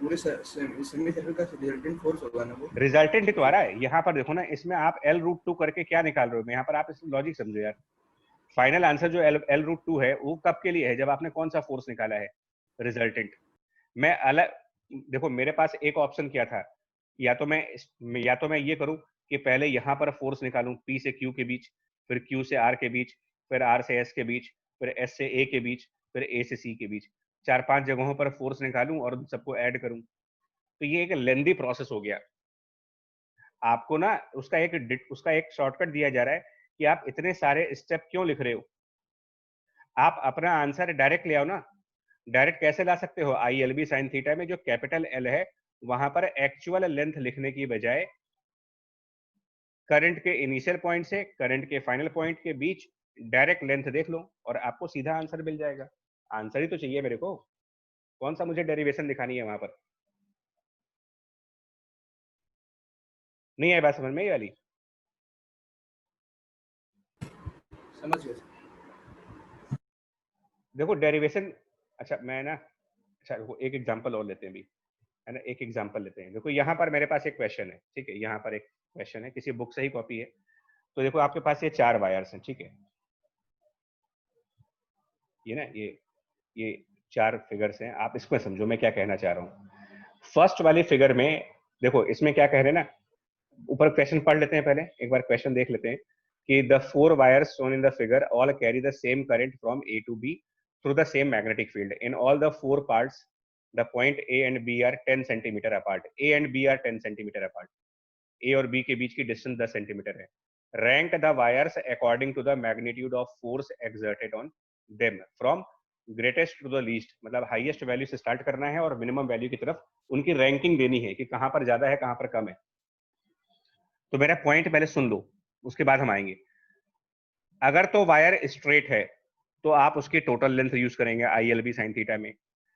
पूरे सेमी सर्कल का रिजल्टेंट फोर्स होगा ना वो।
रिजल्टेंट ही तो आ रहा है यहाँ पर, देखो ना इसमें आप L√2 करके क्या निकाल रहे हो, यहाँ पर आप इस लॉजिक समझो यार। फाइनल आंसर जो L√2 है वो कब के लिए है? जब आपने कौन सा फोर्स निकाला है, रिजल्टेंट। मैं अलग देखो, मेरे पास एक ऑप्शन क्या था, या तो मैं ये करूं कि पहले यहाँ पर फोर्स निकालूं P से Q के बीच, फिर Q से R के बीच, फिर R से S के बीच, फिर S से A के बीच, फिर A से C के बीच, 4-5 जगहों पर फोर्स निकालूं और उन सबको ऐड करूं। तो ये एक लेंदी प्रोसेस हो गया। आपको ना उसका एक शॉर्टकट दिया जा रहा है कि आप इतने सारे स्टेप क्यों लिख रहे हो, आप अपना आंसर डायरेक्ट ले आओ ना। डायरेक्ट कैसे ला सकते हो? ILB sin थीटा में जो कैपिटल L है वहां पर एक्चुअल लेंथ लिखने की बजाय करंट के इनिशियल पॉइंट से करंट के फाइनल पॉइंट के बीच डायरेक्ट लेंथ देख लो और आपको सीधा आंसर मिल जाएगा। आंसर ही तो चाहिए मेरे को, कौन सा मुझे डेरिवेशन दिखानी है वहां पर? नहीं आई बात समझ में ये वाली?
समझ गए।
देखो डेरिवेशन, अच्छा मैं ना, अच्छा देखो एक एग्जांपल और लेते हैं अभी, है ना, एक एग्जांपल लेते हैं। देखो यहाँ पर मेरे पास एक क्वेश्चन है, ठीक है, यहाँ पर एक क्वेश्चन है, किसी बुक से ही कॉपी है। तो देखो आपके पास ये 4 वायर्स हैं, ठीक है, ये ना ये 4 फिगर्स हैं। आप इसको समझो मैं क्या कहना चाह रहा हूँ। फर्स्ट वाली फिगर में देखो, इसमें क्या कह रहे हैं ना, ऊपर क्वेश्चन पढ़ लेते हैं, पहले एक बार क्वेश्चन देख लेते हैं कि the 4 wires shown in the figure all carry the same current from A to B through the same magnetic field. In all the 4 parts, the point A and B are 10 centimeter apart. A and B are 10 centimeter apart. A और B के बीच की distance 10 centimetre है। Rank the wires according to the magnitude of force exerted on them from greatest to the least. मतलब highest value से start करना है और minimum value की तरफ उनकी रैंकिंग देनी है कि कहां पर ज्यादा है कहां पर कम है। तो मेरा पॉइंट पहले सुन लो, उसके बाद हम आएंगे। अगर तो वायर स्ट्रेट है तो आप उसकी टोटल लेंथ यूज करेंगे ILB sin थीटा में,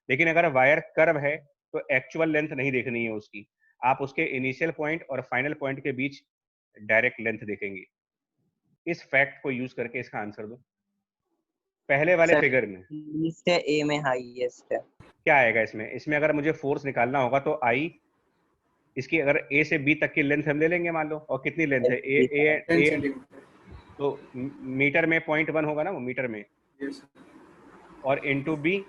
लेकिन अगर वायर कर्व है तो एक्चुअल लेंथ नहीं देखनी है उसकी, आप उसके इनिशियल पॉइंट और फाइनल पॉइंट के बीच डायरेक्ट लेंथ देखेंगे। इस फैक्ट को यूज करके इसका आंसर दो। पहले वाले फिगर में
लीस्ट है, ए में हाईएस्ट है।
क्या आएगा? इसमें अगर मुझे फोर्स निकालना होगा तो आई, इसकी अगर A से B तक की लेंथ हम ले लेंगे मान लो, और कितनी लेंथ है? A तो मीटर में 0.1 होगा ना वो, मीटर में, और इनटू B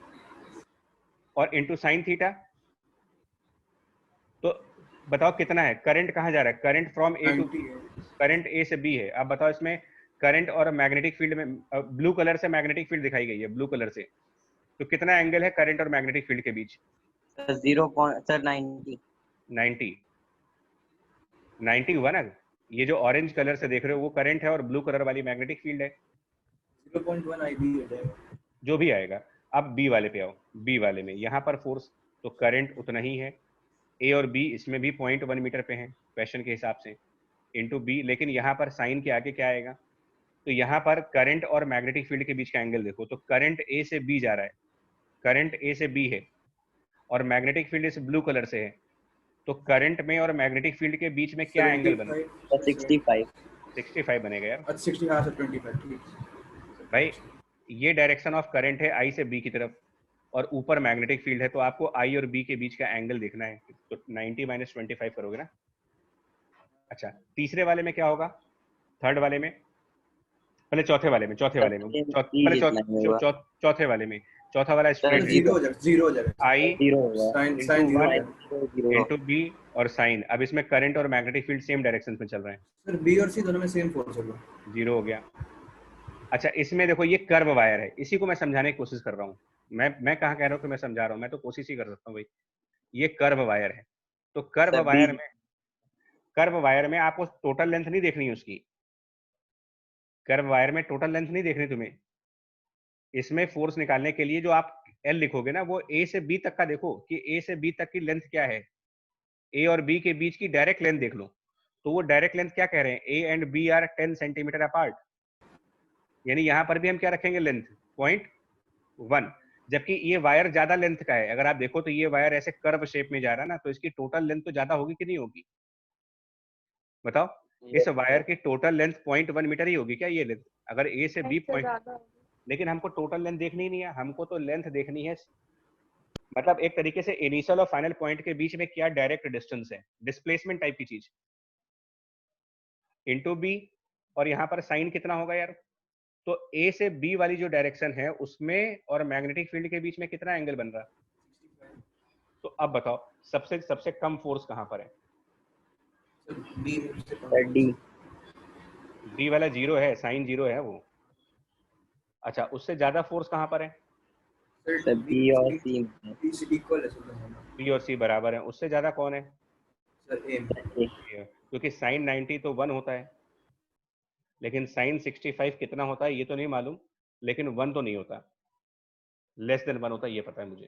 और इनटू साइन थीटा। तो बताओ कितना है? करंट कहाँ जा रहा है? Current from A to B, current A से B है। अब बताओ इसमें करंट और मैग्नेटिक फील्ड में, ब्लू कलर से मैग्नेटिक फील्ड दिखाई गई है, ब्लू कलर से, तो कितना एंगल है करंट और मैग्नेटिक फील्ड के बीच? 90 हुआ ना। ये जो ऑरेंज कलर से देख रहे हो वो करंट है और ब्लू कलर वाली मैग्नेटिक फील्ड है।
0.1 IB हो जाएगा,
जो भी आएगा। अब B वाले पे आओ, B वाले में यहाँ पर फोर्स तो करंट उतना ही है, A और B इसमें भी 0.1 मीटर पे है क्वेश्चन के हिसाब से, इनटू B। लेकिन यहाँ पर साइन के आगे क्या आएगा? तो यहाँ पर करंट और मैग्नेटिक फील्ड के बीच का एंगल देखो, तो करंट A से B जा रहा है, करंट A से B है और मैग्नेटिक फील्ड इस ब्लू कलर से है, तो करंट में और मैग्नेटिक फील्ड के बीच में क्या एंगल बनेगा? 65 बनेगा यार।
60, हाँ सर 25, ठीक
भाई ये डायरेक्शन ऑफ करंट है I से B की तरफ और ऊपर मैग्नेटिक फील्ड है, तो आपको I और B के बीच का एंगल देखना है, तो 90 - 25 करोगे ना। अच्छा तीसरे वाले में क्या होगा? थर्ड वाले में, पहले चौथे वाले में, चौथे वाले में चौथा वाला स्ट्रेट
जीरो हो जाएगा,
आई
साइन
इनटू B और साइन। अब इसमें करंट और मैग्नेटिक फील्ड सेम डायरेक्शन में चल रहे हैं,
सर B और C दोनों में सेम फोर्स होगा,
0 हो गया। अच्छा इसमें देखो ये कर्व वायर है, इसी को मैं समझाने की कोशिश कर रहा हूँ। मैं कहाँ कह रहा हूँ कि मैं समझा रहा हूँ, मैं तो कोशिश ही कर सकता हूँ भाई। ये कर्व वायर है, तो कर्व वायर में आपको टोटल लेंथ नहीं देखनी है उसकी। कर्व वायर में टोटल लेंथ नहीं देखनी तुम्हें। इसमें फोर्स निकालने के लिए जो आप एल लिखोगे ना, वो ए से बी तक का देखो कि ए से बी तक की लेंथ क्या है। ए और बी के बीच की डायरेक्ट लेंथ देख लो, तो वो डायरेक्ट लेंथ क्या कह रहे हैं, A and B are 10 centimetre apart. यानी यहां पर भी हम क्या रखेंगे, लेंथ 0.1। जबकि ये वायर ज्यादा लेंथ का है। अगर आप देखो तो ये वायर ऐसे कर्व शेप में जा रहा है ना, तो इसकी टोटल लेंथ तो ज्यादा होगी कि नहीं होगी, बताओ। इस वायर की टोटल लेंथ 0.1 मीटर ही होगी क्या ये लेंथ, अगर ए से बी पॉइंट। लेकिन हमको टोटल लेंथ देखनी ही नहीं है, हमको तो लेंथ देखनी है, मतलब एक तरीके से इनिशियल और फाइनल पॉइंट के बीच में क्या डायरेक्ट डिस्टेंस है, डिस्प्लेसमेंट टाइप की चीज, इनटू बी। और यहाँ पर साइन कितना होगा यार, तो ए से बी वाली जो डायरेक्शन है उसमें और मैग्नेटिक फील्ड के बीच में कितना एंगल बन रहा है। तो अब बताओ सबसे सबसे कम फोर्स कहाँ पर है,
डी।
डी वाला 0 है, साइन 0 है वो। अच्छा उससे ज्यादा फोर्स कहाँ पर है,
सर बी और सी में।
बी और सी बराबर है, उससे ज्यादा कौन है,
सर एम।
क्योंकि साइन 90 तो 1 होता है, लेकिन साइन 65 कितना होता है ये तो नहीं मालूम, लेकिन 1 तो नहीं होता, लेस देन 1 होता है ये पता है मुझे।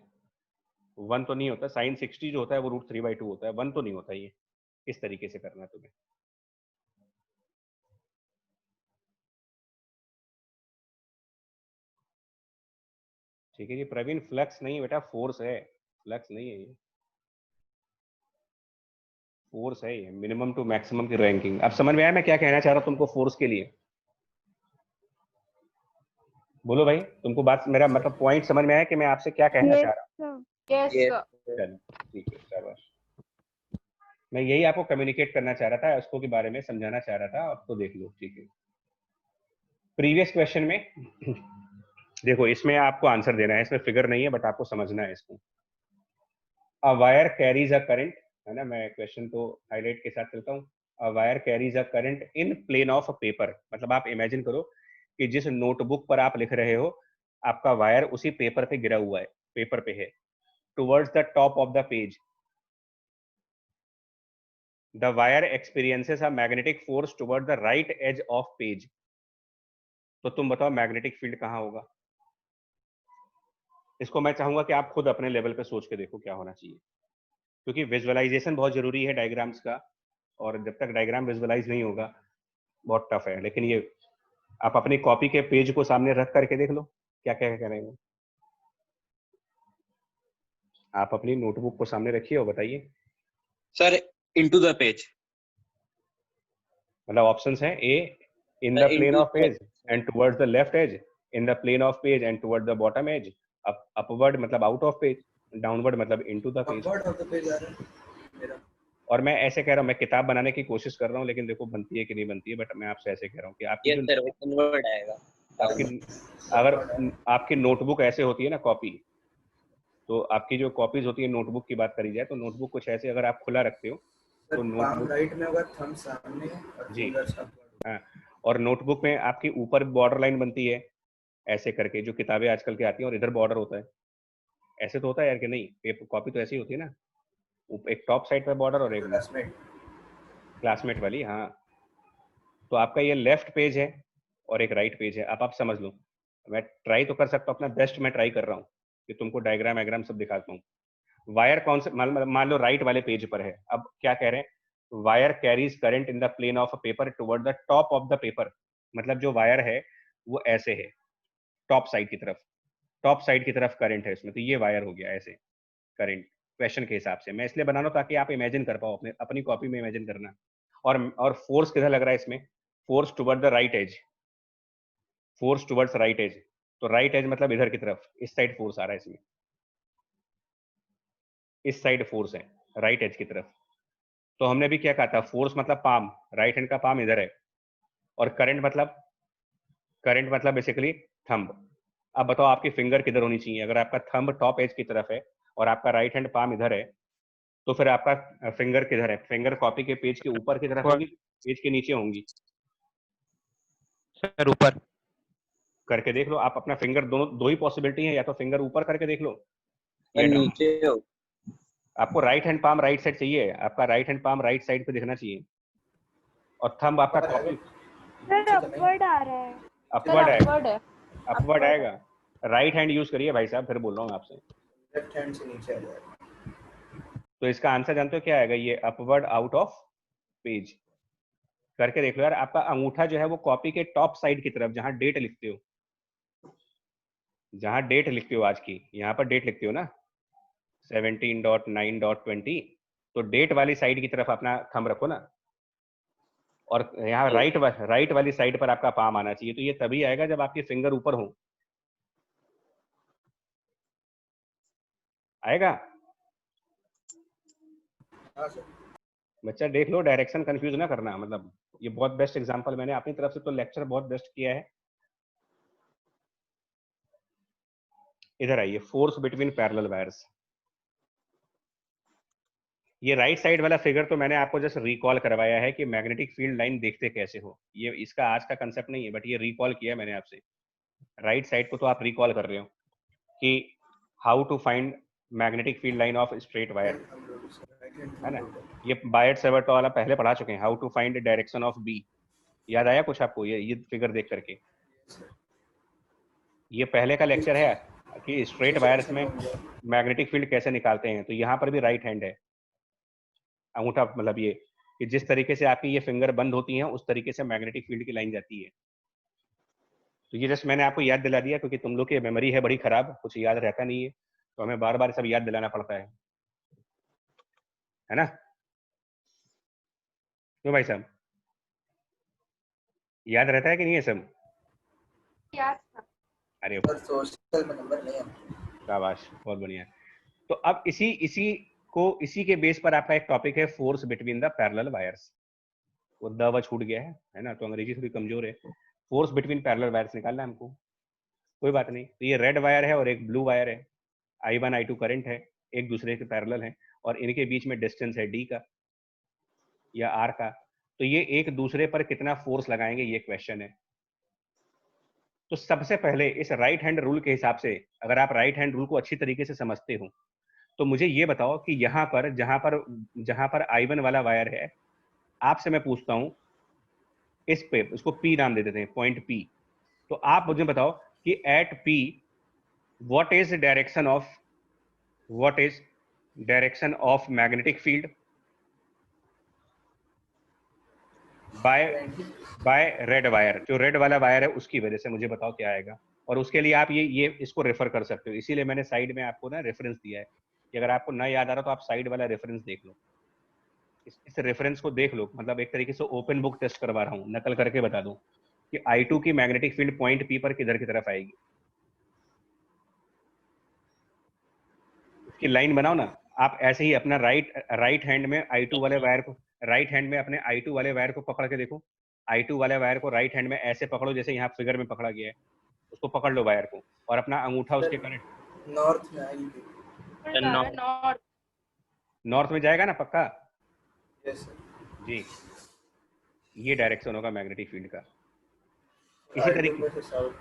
1 तो नहीं होता, साइन 60 जो होता है वो √3/2 होता है, 1 तो नहीं होता ये। इस तरीके से करना है तुम्हें। ठीक है जी प्रवीण, फ्लक्स नहीं बेटा, फोर्स है, फ्लक्स नहीं है ये, फोर्स है ये, मिनिमम टू मैक्सिमम की रैंकिंग। अब समझ में आया मैं क्या कहना चाह रहा हूँ तुमको फोर्स के लिए, बोलो भाई, तुमको बात मेरा मतलब पॉइंट समझ में आया कि मैं आपसे क्या कहना चाह रहा हूँ।
Yes sir.
चलो ठीक है, शाबाश। मैं यही आपको कम्युनिकेट करना चाह रहा था, उसको के बारे में समझाना चाह रहा था, अब तो देख लो। ठीक है, प्रीवियस क्वेश्चन में देखो, इसमें आपको आंसर देना है, इसमें फिगर नहीं है बट आपको समझना है इसको। अ वायर कैरीज अ करंट, है ना, मैं क्वेश्चन तो हाईलाइट के साथ चलता हूँ। A wire carries a current in plane of paper, मतलब आप इमेजिन करो कि जिस नोटबुक पर आप लिख रहे हो, आपका वायर उसी पेपर पे गिरा हुआ है, पेपर पे है, towards the top of the page. The wire experiences a magnetic force toward the right edge of page. तो तुम बताओ मैग्नेटिक फील्ड कहाँ होगा। इसको मैं चाहूंगा कि आप खुद अपने लेवल पे सोच के देखो क्या होना चाहिए, क्योंकि विजुअलाइजेशन बहुत जरूरी है डायग्राम्स का, और जब तक डायग्राम विजुअलाइज नहीं होगा बहुत टफ है। लेकिन ये आप अपनी कॉपी के पेज को सामने रख करके देख लो क्या क्या कह रहे हैं। आप अपनी नोटबुक को सामने रखिए और बताइए।
सर इनटू द पेज,
मतलब ऑप्शंस हैं, A in the plane of page and towards the left edge, in the plane of page and toward the bottom edge, upward मतलब आउट ऑफ पेज, डाउनवर्ड मतलब into the page.
Upward of the page आ रहा है मेरा।
और मैं ऐसे कह रहा हूँ, मैं किताब बनाने की कोशिश कर रहा हूँ, लेकिन देखो बनती है कि नहीं बनती है, बट मैं आपसे ऐसे कह रहा हूँ कि आपकी
यस
जो
सर, वो कन्वर्ट आएगा।
आपकी अगर आपकी नोटबुक ऐसे होती है ना कॉपी, तो आपकी जो कॉपीज होती है नोटबुक की बात करी जाए तो नोटबुक कुछ ऐसे अगर आप खुला रखते हो
सर
तो
पाम
नोटबुक,
राइट में होगा, थंब सामने और
जी
फिंगर्स अपवर्ड।
हाँ, और नोटबुक में आपकी ऊपर बॉर्डर लाइन बनती है ऐसे करके, जो किताबें आजकल की आती हैं, और इधर बॉर्डर होता है। ऐसे तो होता है यार कि नहीं, पेपर कॉपी तो ऐसी होती है ना, एक टॉप साइड पे बॉर्डर और एक
क्लासमेट।
क्लासमेट वाली। हाँ, तो आपका ये लेफ्ट पेज है और एक राइट पेज है। अब आप समझ लो, मैं ट्राई तो कर सकता हूँ, अपना बेस्ट मैं ट्राई कर रहा हूँ कि तुमको डायग्राम वायग्राम सब दिखाता हूँ। वायर कौन से, मान लो राइट वाले पेज पर है। अब क्या कह रहे हैं, wire carries current in the plane of a paper toward the top of the paper. मतलब जो वायर है वो ऐसे है, टॉप साइड की तरफ, टॉप साइड की तरफ करंट है इसमें, तो ये वायर हो गया ऐसे करंट। क्वेश्चन के हिसाब से मैं इसलिए बना रहा हूं ताकि आप इमेजिन कर पाओ, अपनी कॉपी में इमेजिन करना। और फोर्स किधर लग रहा है इसमें, force toward the right edge, force towards right edge. तो राइट एज मतलब इधर की तरफ, इस साइड फोर्स आ रहा है इसमें, इस साइड फोर्स है राइट एज की तरफ। तो हमने भी क्या कहा था, फोर्स मतलब पाम, राइट हैंड का पाम इधर है, और करंट मतलब बेसिकली थंब। अब बताओ आपकी फिंगर किधर होनी चाहिए, अगर आपका थंब टॉप एज की तरफ है और आपका राइट हैंड पाम इधर है, तो फिर आपका फिंगर किधर है, फिंगर कॉपी के पेज के ऊपर की तरफ होगी, पेज के नीचे होंगी,
सर ऊपर।
करके देख लो आप अपना फिंगर, दोनों दो ही पॉसिबिलिटी है, या तो फिंगर ऊपर करके देख लो या डाउन।
नीचे हो।
आपको right hand palm right side चाहिए, आपका right hand palm right side पे दिखना चाहिए, और थंब आपका कॉपी
सर अपवर्ड आ रहा है।
अपवर्ड है,
अपवर्ड है।
अपवर्ड आएगा। राइट हैंड यूज करिए भाई साहब, फिर बोल रहा हूँ आपसे।
लेफ्ट हैंड से नीचे आ जाएगा।
तो इसका आंसर जानते हो क्या आएगा? ये अपवर्ड आउट ऑफ पेज। करके देख लो यार, आपका अंगूठा जो है वो कॉपी के टॉप साइड की तरफ, जहां डेट लिखते हो, जहां डेट लिखते हो आज की, यहाँ पर डेट लिखते हो ना 17.9.20, तो डेट वाली साइड की तरफ अपना थंब रखो ना, और यहाँ राइट वाली साइड पर आपका पाम आना चाहिए। तो ये तभी आएगा जब आपकी फिंगर ऊपर हो। आएगा?
हाँ सर।
बच्चा देख लो, डायरेक्शन कंफ्यूज ना करना। मतलब ये बहुत बेस्ट एग्जांपल, मैंने अपनी तरफ से तो लेक्चर बहुत बेस्ट किया है। इधर आइए, फोर्स बिटवीन पैरेलल वायर्स। ये राइट साइड वाला फिगर तो मैंने आपको जस्ट रिकॉल करवाया है कि मैग्नेटिक फील्ड लाइन देखते कैसे हो। ये इसका आज का कंसेप्ट नहीं है, बट ये रिकॉल किया मैंने आपसे। राइट साइड को तो आप रिकॉल कर रहे हो कि how to find magnetic field line of straight wire, है ना। ये बायट सेवर्ट वाला पहले पढ़ा चुके हैं, how to find direction of B. याद आया कुछ आपको ये फिगर देख करके? ये पहले का लेक्चर है कि स्ट्रेट वायर्स में मैग्नेटिक फील्ड कैसे निकालते हैं। तो यहाँ पर भी राइट हैंड है, अंगूठा, मतलब ये कि जिस तरीके से आपकी ये फिंगर बंद होती हैं उस तरीके से मैग्नेटिक फील्ड की लाइन जाती है। तो ये जस्ट मैंने आपको याद दिला दिया, क्योंकि तुम लोग की मेमोरी है बड़ी खराब, कुछ याद रहता नहीं है, तो हमें बार बार सब याद दिलाना पड़ता है ना। क्यों भाई साहब, याद रहता है कि नहीं है सब?
याद था।
अरे
सर सोशल में नंबर नहीं है।
शाबाश, बहुत बढ़िया। तो अब इसी के बेस पर आपका एक टॉपिक है, force between the parallel wires. वो द छूट गया है ना, तो अंग्रेजी थोड़ी कमजोर है। फोर्स बिटवीन पैरेलल वायर्स निकालना है हमको, कोई बात नहीं। तो ये रेड वायर है और एक ब्लू वायर है, I1 I2 करंट है, एक दूसरे के पैरेलल है, और इनके बीच में डिस्टेंस है d का या r का। तो ये एक दूसरे पर कितना फोर्स लगाएंगे, ये क्वेश्चन है। तो सबसे पहले इस राइट हैंड रूल के हिसाब से, अगर आप राइट हैंड रूल को अच्छी तरीके से समझते हो, तो मुझे ये बताओ कि यहाँ पर जहां पर I1 वाला वायर है, आपसे मैं पूछता हूं, इस पे इसको P नाम दे देते हैं, पॉइंट P। तो आप मुझे बताओ कि at P what is direction of magnetic field by red wire. जो रेड वाला वायर है उसकी वजह से मुझे बताओ क्या आएगा। और उसके लिए आप ये इसको रेफर कर सकते हो, इसीलिए मैंने साइड में आपको ना रेफरेंस दिया है कि अगर आपको ना याद आ रहा तो आप साइड वाला रेफरेंस देख लो, इस रेफरेंस को देख लो। मतलब एक तरीके से ओपन बुक टेस्ट करवा रहा हूँ, नकल करके बता दूं कि I2 की मैग्नेटिक फील्ड पॉइंट P पर किधर की तरफ आएगी। उसकी लाइन बनाओ ना आप। ऐसे ही अपना राइट हैंड में I2 वाले वायर को, राइट हैंड में अपने I2 वाले वायर को पकड़ के देखो। I2 वाले वायर को राइट हैंड में ऐसे पकड़ो जैसे यहाँ फिगर में पकड़ा गया है, उसको पकड़ लो वायर को, और अपना अंगूठा उसके कनेक्ट।
नॉर्थ में आएगी।
नॉर्थ।
नॉर्थ में जाएगा ना पक्का?
Yes sir.
जी, ये डायरेक्शन होगा मैग्नेटिक फील्ड का। इसी तरीके
से साउथ।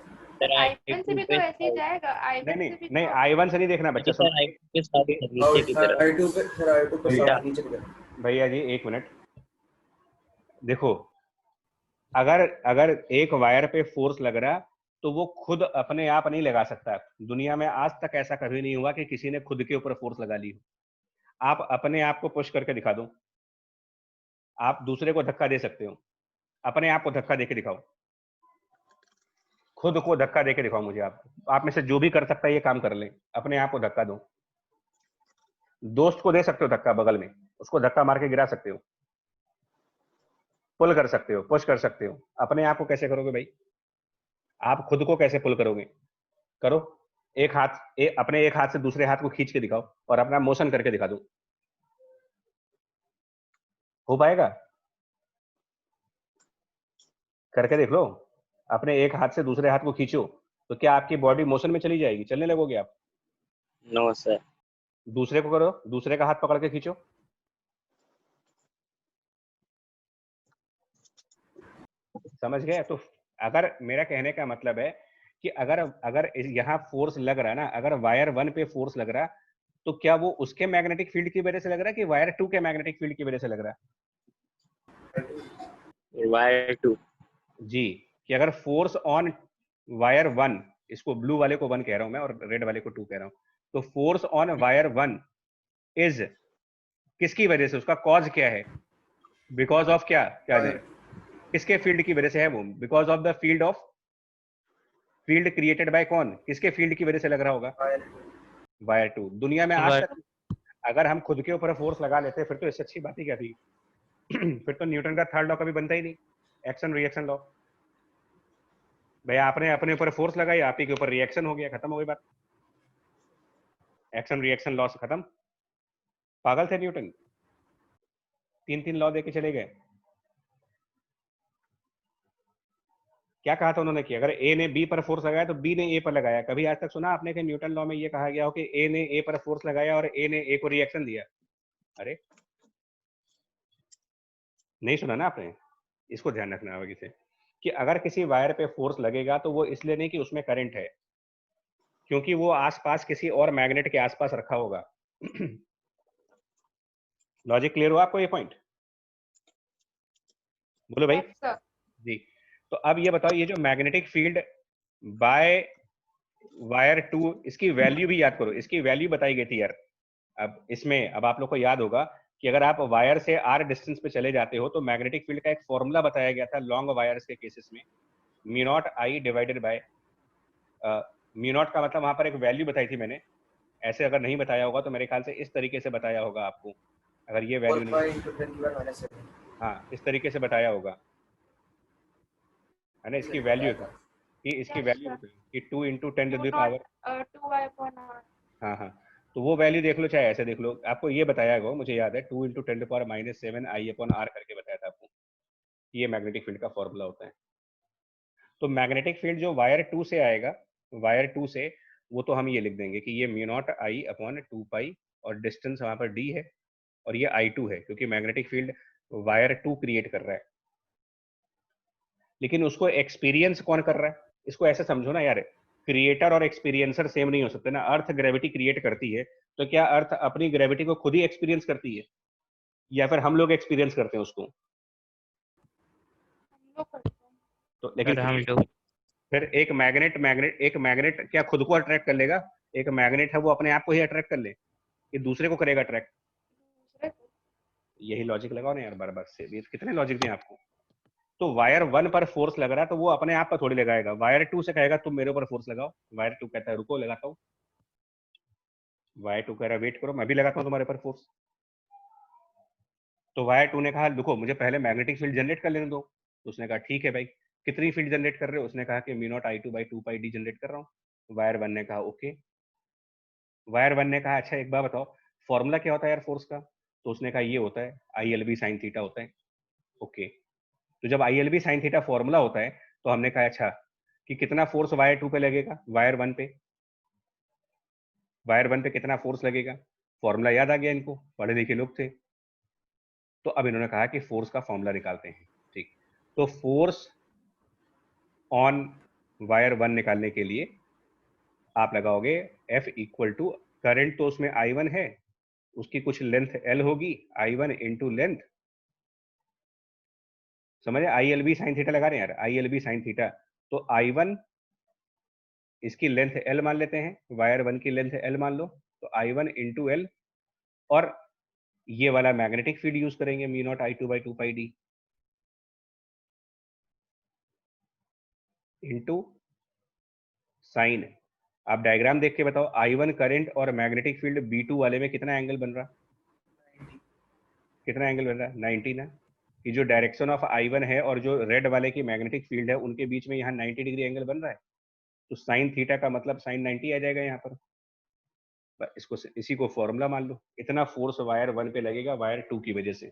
I1 से भी तो ऐसे ही जाएगा। I1
नहीं
से भी
नहीं,
तो
I1 से नहीं देखना बच्चा, सुनो
I2 पे सर, I2 पे साउथ नीचे की तरफ।
भैया जी एक मिनट देखो। अगर एक वायर पे फोर्स लग रहा तो वो खुद अपने आप नहीं लगा सकता। दुनिया में आज तक ऐसा कभी नहीं हुआ कि किसी ने खुद के ऊपर फोर्स लगा ली हो। आप अपने आप को पुश करके दिखा दो, आप दूसरे को धक्का दे सकते हो, अपने आप को धक्का देके दिखाओ, खुद को धक्का देके दिखाओ मुझे। आप में से जो भी कर सकता है ये काम कर ले, अपने आप को धक्का दो। दोस्त को दे सकते हो धक्का बगल में, उसको धक्का मार के गिरा सकते हो, पुल कर सकते हो, पुश कर सकते हो। अपने आप को कैसे करोगे भाई? आप खुद को कैसे पुल करोगे? करो। अपने एक हाथ से दूसरे हाथ को खींच के दिखाओ और अपना मोशन करके दिखा दो। हो पाएगा? करके देख लो। अपने एक हाथ से दूसरे हाथ को खींचो तो क्या आपकी बॉडी मोशन में चली जाएगी? चलने लगोगे आप?
No sir.
दूसरे को करो, दूसरे का हाथ पकड़ के खींचो। समझ गए? तो अगर मेरा कहने का मतलब है कि अगर अगर यहाँ फोर्स लग रहा है ना, अगर वायर 1 पे फोर्स लग रहा तो क्या वो उसके मैग्नेटिक फील्ड की वजह से लग रहा है कि वायर 2 के मैग्नेटिक फील्ड की वजह से लग रहा है?
वायर 2।
जी, कि अगर फोर्स ऑन वायर 1, इसको ब्लू वाले को 1 कह रहा हूं मैं और रेड वाले को 2 कह रहा हूं, तो फोर्स ऑन वायर 1 इज किसकी वजह से, उसका कॉज क्या है? बिकॉज ऑफ क्या क्या है? किसके फील्ड की वजह से है वो? Because of the field created by कौन? किसके फील्ड की वजह से लग रहा होगा? वायर 2। दुनिया में आज तक अगर हम खुद के ऊपर फोर्स लगा लेते फिर तो इससे अच्छी बात ही क्या थी? फिर तो न्यूटन का थर्ड लॉ कभी बनता ही नहीं, एक्शन रिएक्शन लॉ। भैया आपने अपने ऊपर फोर्स लगाई, आप ही के ऊपर रिएक्शन हो गया, खत्म हो गई बात। एक्शन रिएक्शन लॉ से खत्म। पागल थे न्यूटन, 3 लॉ देके चले गए। क्या कहा था उन्होंने कि अगर ए ने बी पर फोर्स लगाया तो बी ने ए पर लगाया। कभी आज तक सुना आपने कि न्यूटन लॉ में ये कहा गया हो कि ए ने ए पर फोर्स लगाया और ए ने ए को रिएक्शन दिया? अरे नहीं सुना ना आपने। इसको ध्यान रखना आगे से कि अगर किसी वायर पे फोर्स लगेगा तो वो इसलिए नहीं कि उसमें करंट है, क्योंकि वो आसपास किसी और मैग्नेट के आसपास रखा होगा। लॉजिक क्लियर हुआ आपको? ये पॉइंट बोलो भाई।
Yes, sir.
जी, तो अब ये बताओ, ये जो मैग्नेटिक फील्ड बाय वायर 2, इसकी वैल्यू भी याद करो, इसकी वैल्यू बताई गई थी यार। अब इसमें अब आप लोग को याद होगा कि अगर आप वायर से आर डिस्टेंस पे चले जाते हो तो मैग्नेटिक फील्ड का एक फॉर्मूला बताया गया था लॉन्ग वायर्स के केसेस में, mu not I divided by, mu naught का मतलब वहां पर एक वैल्यू बताई थी मैंने। ऐसे अगर नहीं बताया होगा तो मेरे ख्याल से इस तरीके से बताया होगा आपको, अगर ये वैल्यू नहीं, हाँ इस तरीके से बताया होगा, है ना? इसकी वैल्यू कि इसकी
Yes,
वैल्यू
sir.
कि 2 × 10 to
Do
the power,
not 2 upon r.
हाँ हाँ, तो वो वैल्यू देख लो चाहे ऐसे देख लो। आपको ये बताया गया, मुझे याद है, 2 × 10⁻⁷ I/r करके बताया था आपको। ये मैग्नेटिक फील्ड का फॉर्मूला होता है। तो मैग्नेटिक फील्ड जो वायर 2 से आएगा, वायर 2 से, वो तो हम ये लिख देंगे कि ये म्यू नॉट आई अपॉन 2 और डिस्टेंस वहां पर d है और ये I2 है, क्योंकि मैग्नेटिक फील्ड वायर 2 क्रिएट कर रहा है। लेकिन उसको एक्सपीरियंस कौन कर रहा है? इसको ऐसे समझो ना यार, क्रिएटर और एक्सपीरियंसर सेम नहीं हो सकते ना। अर्थ ग्रेविटी क्रिएट करती है, तो क्या अर्थ अपनी ग्रेविटी को खुद ही एक्सपीरियंस करती है या फिर हम लोग एक्सपीरियंस करते हैं उसको?
हम लोग करते हैं।
तो लेकिन
हम लोग
फिर एक मैग्नेट क्या खुद को अट्रैक्ट कर लेगा? एक मैग्नेट है वो अपने आप को ही अट्रैक्ट कर ले, ये दूसरे को करेगा अट्रैक्ट?
दूसरे को।
यही लॉजिक लगाओ ना यार, बार बार से ये कितने लॉजिक दिए आपको। तो वायर 1 पर फोर्स लग रहा है तो वो अपने आप पर थोड़ी लगाएगा, वायर 2 से कहेगा तुम मेरे ऊपर फोर्स लगाओ। वायर 2 कहता है रुको लगाता हूँ। वायर 2 कह रहा है वेट करो मैं भी लगाता हूँ तुम्हारे ऊपर फोर्स। तो वायर 2 ने कहा रुको मुझे पहले मैग्नेटिक फील्ड जनरेट कर लेने दो। तो उसने कहा ठीक है भाई, कितनी फील्ड जनरेट कर रहे हो? उसने कहा कि म्यू नॉट I2/2πd जनरेट कर रहा हूँ। वायर 1 ने कहा ओके। वायर 1 ने कहा अच्छा एक बार बताओ फॉर्मूला क्या होता है यार फोर्स का? तो उसने कहा ये होता है ILB sin थीटा होता है। ओके, तो जब ILB sin थीटा फॉर्मूला होता है तो हमने कहा अच्छा कि कितना फोर्स वायर 2 पे लगेगा, वायर 1 पे, वायर 1 पे कितना फोर्स लगेगा? फॉर्मूला याद आ गया इनको, पढ़े लिखे लोग थे। तो अब इन्होंने कहा कि फोर्स का फॉर्मूला निकालते हैं। ठीक, तो फोर्स ऑन वायर 1 निकालने के लिए आप लगाओगे F इक्वल टू, करंट तो उसमें I1 है, उसकी कुछ लेंथ L होगी, I1 इंटू लेंथ, समझे? ILB sin थीटा लगा रहे हैं यार, ILB sin थीटा, तो I1 इसकी लेंथ L मान लेते हैं, वायर 1 की लेंथ L मान लो, तो I1 इंटू L, और ये वाला मैग्नेटिक फील्ड यूज करेंगे mu naught I2/2πd into sine. आप डायग्राम देख के बताओ I1 करंट और मैग्नेटिक फील्ड B2 वाले में कितना एंगल बन रहा? कितना एंगल बन रहा? 90 ना। कि जो डायरेक्शन ऑफ I1 है और जो रेड वाले की मैग्नेटिक फील्ड है उनके बीच में यहाँ 90 डिग्री एंगल बन रहा है, तो साइन थीटा का मतलब साइन 90 आ जाएगा यहाँ पर। इसको इसी को फॉर्मूला मान लो। इतना फोर्स वायर 1 पे लगेगा वायर 2 की वजह से।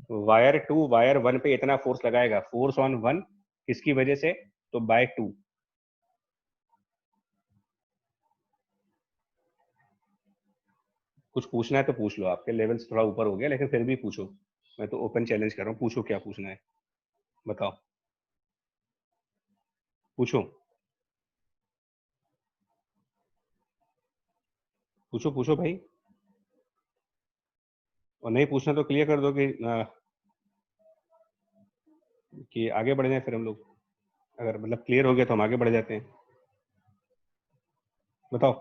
वायर 2 वायर 1 पे इतना फोर्स लगाएगा, फोर्स ऑन 1 किसकी वजह से? तो बाय 2। कुछ पूछना है तो पूछ लो, आपके लेवल से थोड़ा ऊपर हो गया लेकिन फिर भी पूछो, मैं तो ओपन चैलेंज कर रहा हूँ, पूछो क्या पूछना है बताओ, पूछो। पूछो पूछो भाई, और नहीं पूछना तो क्लियर कर दो कि आगे बढ़ जाए फिर हम लोग। अगर मतलब क्लियर हो गया तो हम आगे बढ़ जाते हैं। बताओ।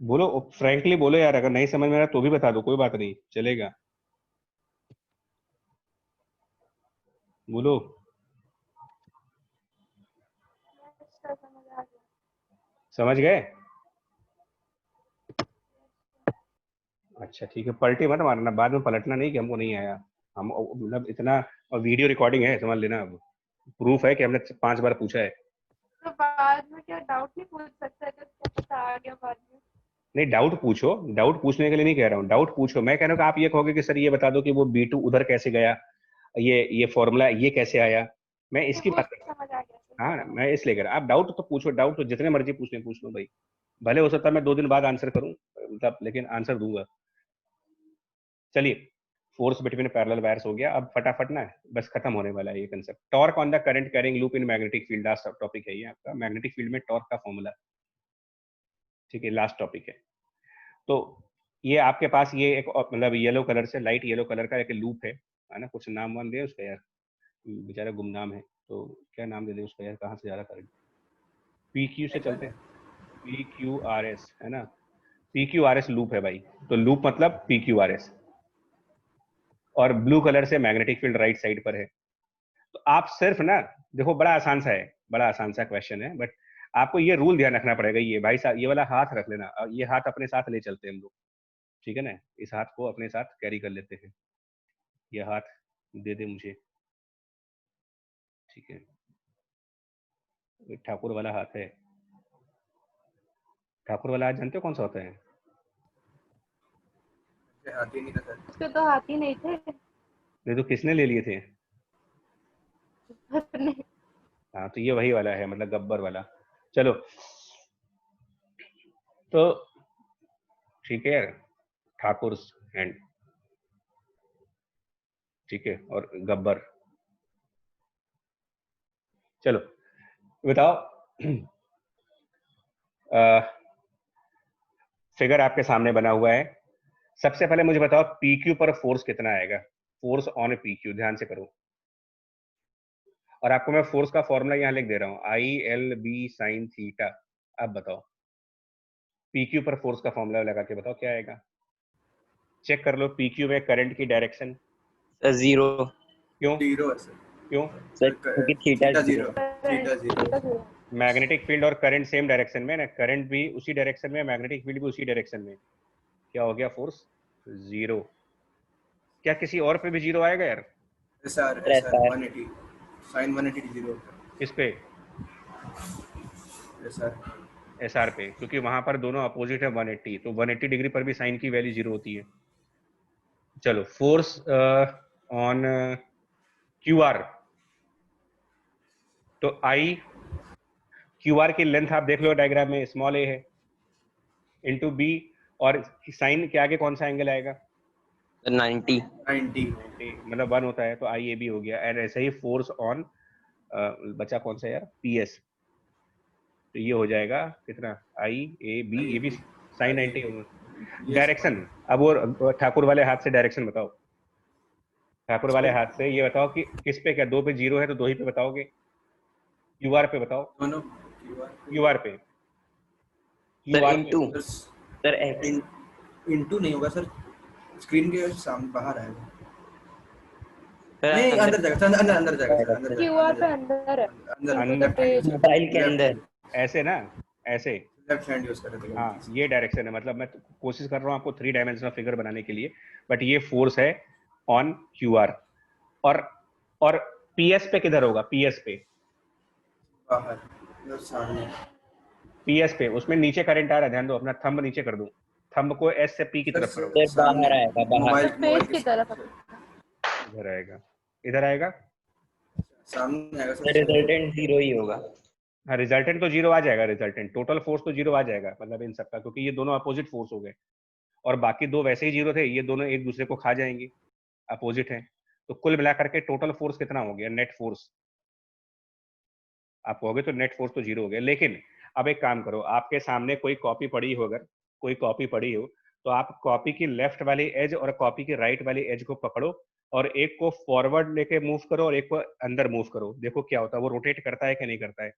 बोलो फ्रैंकली बोलो यार, अगर नहीं समझ में आ रहा तो भी बता दो, कोई बात नहीं, चलेगा। बोलो।
सर समझ आ गया।
समझ गए? अच्छा ठीक है, पलटी मत मारना बाद में, पलटना नहीं कि हमको नहीं आया। हम मतलब इतना, और वीडियो रिकॉर्डिंग है समझ लेना, अब प्रूफ है कि हमने 5 बार पूछा है।
तो बाद में क्या डाउट नहीं पूछ सकता अगर क्या पता आ गया बाद में?
नहीं डाउट पूछो, डाउट पूछने के लिए नहीं कह रहा हूँ, डाउट पूछो। मैं कह रहा हूँ कि आप ये कहोगे कि सर ये बता दो कि वो B2 उधर कैसे गया, ये फॉर्मूला ये कैसे आया, मैं इसकी
वो
बात कर
समझ आ गया सर।
रहा हूँ। हाँ मैं इसलिए कह रहा हूँ, आप डाउट तो पूछो, डाउट तो जितने मर्जी पूछने पूछ लो भाई, भले हो सकता है मैं 2 दिन बाद आंसर करूँ, मतलब लेकिन आंसर दूंगा। चलिए, फोर्स बिटवीन पैरेलल वायर्स हो गया। अब फटाफट ना बस खत्म होने वाला है ये concept. Torque on the current carrying loop in magnetic field, last topic है ये आपका, मैग्नेटिक फील्ड में टॉर्क का फॉर्मूला। ठीक है, लास्ट टॉपिक है। तो ये आपके पास ये एक मतलब येलो कलर से, लाइट येलो कलर का एक लूप है ना, कुछ नाम वाम दे उसका यार, बेचारा गुमनाम है, तो क्या नाम दे दे उसका यार, कहाँ से जा रहा करंट। PQ से चलते हैं, PQRS है ना, PQRS लूप है भाई, तो लूप मतलब PQRS, और ब्लू कलर से मैग्नेटिक फील्ड राइट साइड पर है। तो आप सिर्फ ना देखो, बड़ा आसान सा है, बड़ा आसान सा क्वेश्चन है, बट आपको ये रूल ध्यान रखना पड़ेगा, ये भाई साहब ये वाला हाथ रख लेना, ये हाथ अपने साथ ले चलते हैं हम लोग, ठीक है ना, इस हाथ को अपने साथ कैरी कर लेते हैं, ये हाथ दे दे मुझे, ठीक है, ये ठाकुर वाला हाथ है। ठाकुर वाला हाथ जानते हो कौन सा होता है?
हाथी नहीं था सर।
उसके तो हाथ ही नहीं थे।
ये तो किसने ले लिए थे?
अपने।
हाँ तो ये वही वाला है, मतलब गब्बर वाला। चलो तो ठीक है, ठाकुर हैंड, ठीक है, और गब्बर। चलो बताओ, फिगर आपके सामने बना हुआ है। सबसे पहले मुझे बताओ PQ पर फोर्स कितना आएगा, फोर्स ऑन PQ, ध्यान से करो। और आपको मैं फोर्स का फॉर्मूला यहाँ लिख दे रहा हूँ, ILB sin थीटा। अब बताओ PQ पर फोर्स का फॉर्मूला लगा के बताओ क्या आएगा। चेक कर लो PQ में करंट की डायरेक्शन।
Sir zero.
क्यों?
जीरो है सर।
क्यों?
सर क्योंकि theta zero.
Theta zero.
Magnetic field और करंट सेम डायरेक्शन में ना, करंट भी उसी डायरेक्शन में, मैग्नेटिक फील्ड भी उसी डायरेक्शन में, क्या हो गया फोर्स? जीरो। क्या किसी और पे भी जीरो आएगा यार?
SR
SR
180 sin 180 zero.
किस पे?
SR
SR पे, क्योंकि वहां पर दोनों अपोजिट है 180, तो 180 डिग्री पर भी साइन की वैल्यू जीरो होती है। चलो फोर्स ऑन QR, तो I QR की लेंथ आप देख लो डायग्राम में, स्मॉल a है, इंटू B, और साइन के आगे कौन सा एंगल आएगा?
90।
90
मतलब 1 होता है, तो IAB हो गया। एंड ऐसे ही फोर्स ऑन बचा कौन सा यार, PS, तो ये हो जाएगा कितना, IAB, ये भी साइन 90 होगा। डायरेक्शन, अब वो ठाकुर वाले हाथ से डायरेक्शन बताओ, ठाकुर वाले हाथ से ये बताओ कि किस पे, क्या 2 पे जीरो है तो 2 ही पे बताओगे, QR पे बताओ,
दोनों
QR पे,
सर
QR
इनटू
पे।
Sir X।
इनटू नहीं होगा सर, स्क्रीन के सामने बाहर आएगा।
सर
नहीं अंदर जाएगा सर, अंदर जाएगा सर, अंदर
QR पे अंदर है।
अंदर
पेज
मोबाइल के अंदर।
ऐसे ना, ऐसे,
लेफ्ट हैंड यूज कर रहे थे।
हाँ ये डायरेक्शन है, मतलब मैं कोशिश कर रहा हूँ आपको 3 डायमेंशनल फिगर बनाने के लिए, बट ये फोर्स है ऑन QR। और PS पे किधर होगा, PS पे,
बाहर उधर सामने।
PS पे उसमें नीचे करंट आ रहा है, ध्यान दो, अपना थंब नीचे कर दूं, थंब को S से P की तरफ करो,
सर बाहर आएगा, बाहर।
पेज की तरफ
इधर आएगा, इधर आएगा,
सामने आएगा
सर
सर।
रिजल्टेंट जीरो ही होगा।
हाँ रिजल्टेंट तो जीरो आ जाएगा, रिजल्टेंट टोटल फोर्स तो जीरो आ जाएगा, मतलब इन सबका, क्योंकि ये दोनों अपोजिट फोर्स हो गए, और बाकी 2 वैसे ही जीरो थे, ये दोनों एक दूसरे को खा जाएंगे, अपोजिट है, तो कुल मिलाकर के टोटल फोर्स कितना हो गया, नेट फोर्स, आप कहोगे तो नेट फोर्स तो 0 हो गया। लेकिन अब एक काम करो, आपके सामने कोई कॉपी पड़ी हो, अगर कोई कॉपी पड़ी हो तो आप कॉपी की लेफ्ट वाली एज और कॉपी की राइट वाली एज को पकड़ो और एक को फॉरवर्ड लेके मूव करो और एक को अंदर मूव करो, देखो क्या होता है, वो रोटेट करता है कि नहीं करता है।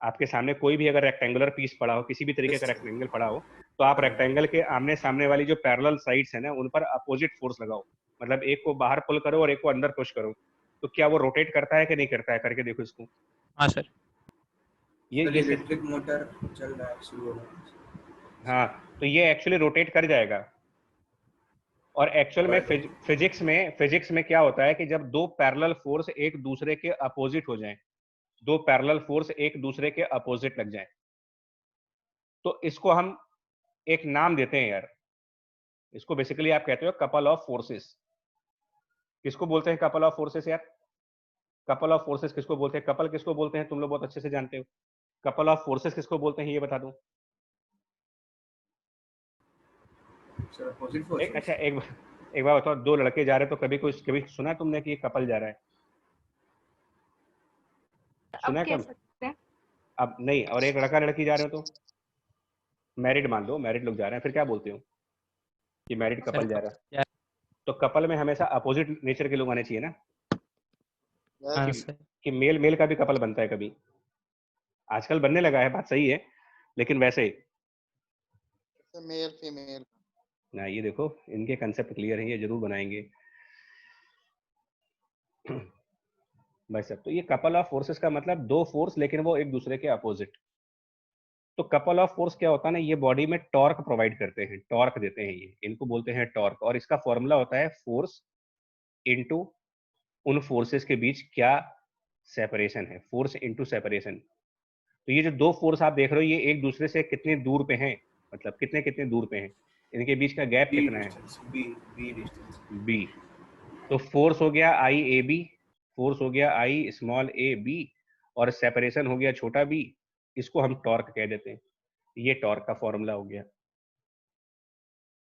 आपके सामने कोई भी अगर रेक्टेंगुलर पीस पड़ा हो, किसी भी तरीके का रेक्टेंगल पड़ा हो, तो आप रेक्टेंगल के आमने सामने वाली जो पैरेलल साइड्स है ना, उन पर अपोजिट फोर्स लगाओ, मतलब एक को बाहर पुल करो और एक को अंदर पुश करो, तो क्या वो रोटेट करता है कि नहीं करता है, करके देखो इसको।
हाँ सर।
ये
इलेक्ट्रिक मोटर चल रहा है, शुरू हो रहा है।
हाँ, तो ये एक्चुअली रोटेट कर जाएगा। और एक्चुअल में फिजिक्स में क्या होता है कि जब दो पैरेलल फोर्स एक दूसरे के अपोजिट हो जाएं, दो पैरेलल फोर्स एक दूसरे के अपोजिट लग जाएं, तो इसको हम एक नाम देते हैं यार, इसको बेसिकली आप कहते हो कपल ऑफ फोर्सेस। किसको बोलते हैं कपल ऑफ फोर्सेस यार? कपल ऑफ फोर्सेस किसको बोलते हैं? कपल किसको बोलते हैं? तुम लोग बहुत अच्छे से जानते हो। कपल ऑफ फोर्सेस किसको बोलते हैं ये बता दूं।
Sir opposite force.
अच्छा एक बार बताओ, दो लड़के जा रहे हैं तो कभी सुना तुमने कि ये कपल जा रहा है? सुना
अब
है
कह
कब?
सकते हैं।
अब नहीं। और एक लड़का लड़की जा रहे हो तो मैरिड मान लो, मैरिड लोग जा रहे हैं, फिर क्या बोलते हो कि मैरिड कपल जा रहा है? तो कपल में हमेशा अपोजिट नेचर के लोग आने चाहिए ना,
हाँ सर।
कि मेल मेल का भी कपल बनता है कभी, आजकल बनने लगा है, बात सही है, लेकिन वैसे
मेल फीमेल
ना, ये देखो इनके कंसेप्ट क्लियर है, ये जरूर बनाएंगे भाई साहब। तो ये कपल ऑफ फोर्सेस का मतलब दो फोर्स लेकिन वो एक दूसरे के अपोजिट। तो कपल ऑफ फोर्स क्या होता है ना, ये बॉडी में टॉर्क प्रोवाइड करते हैं, टॉर्क देते हैं, ये इनको बोलते हैं टॉर्क। और इसका फॉर्मूला होता है फोर्स इनटू उन फोर्सेस के बीच क्या सेपरेशन है, फोर्स इनटू सेपरेशन। तो ये जो दो फोर्स आप देख रहे हो, ये एक दूसरे से कितने दूर पे हैं, मतलब कितने कितने दूर पे हैं, इनके बीच का गैप कितना है? बी। तो फोर्स हो गया आई ए बी, फोर्स हो गया आई स्मॉल ए बी, और सेपरेशन हो गया छोटा बी, इसको हम टॉर्क कह देते हैं। ये टॉर्क का फॉर्मूला हो गया।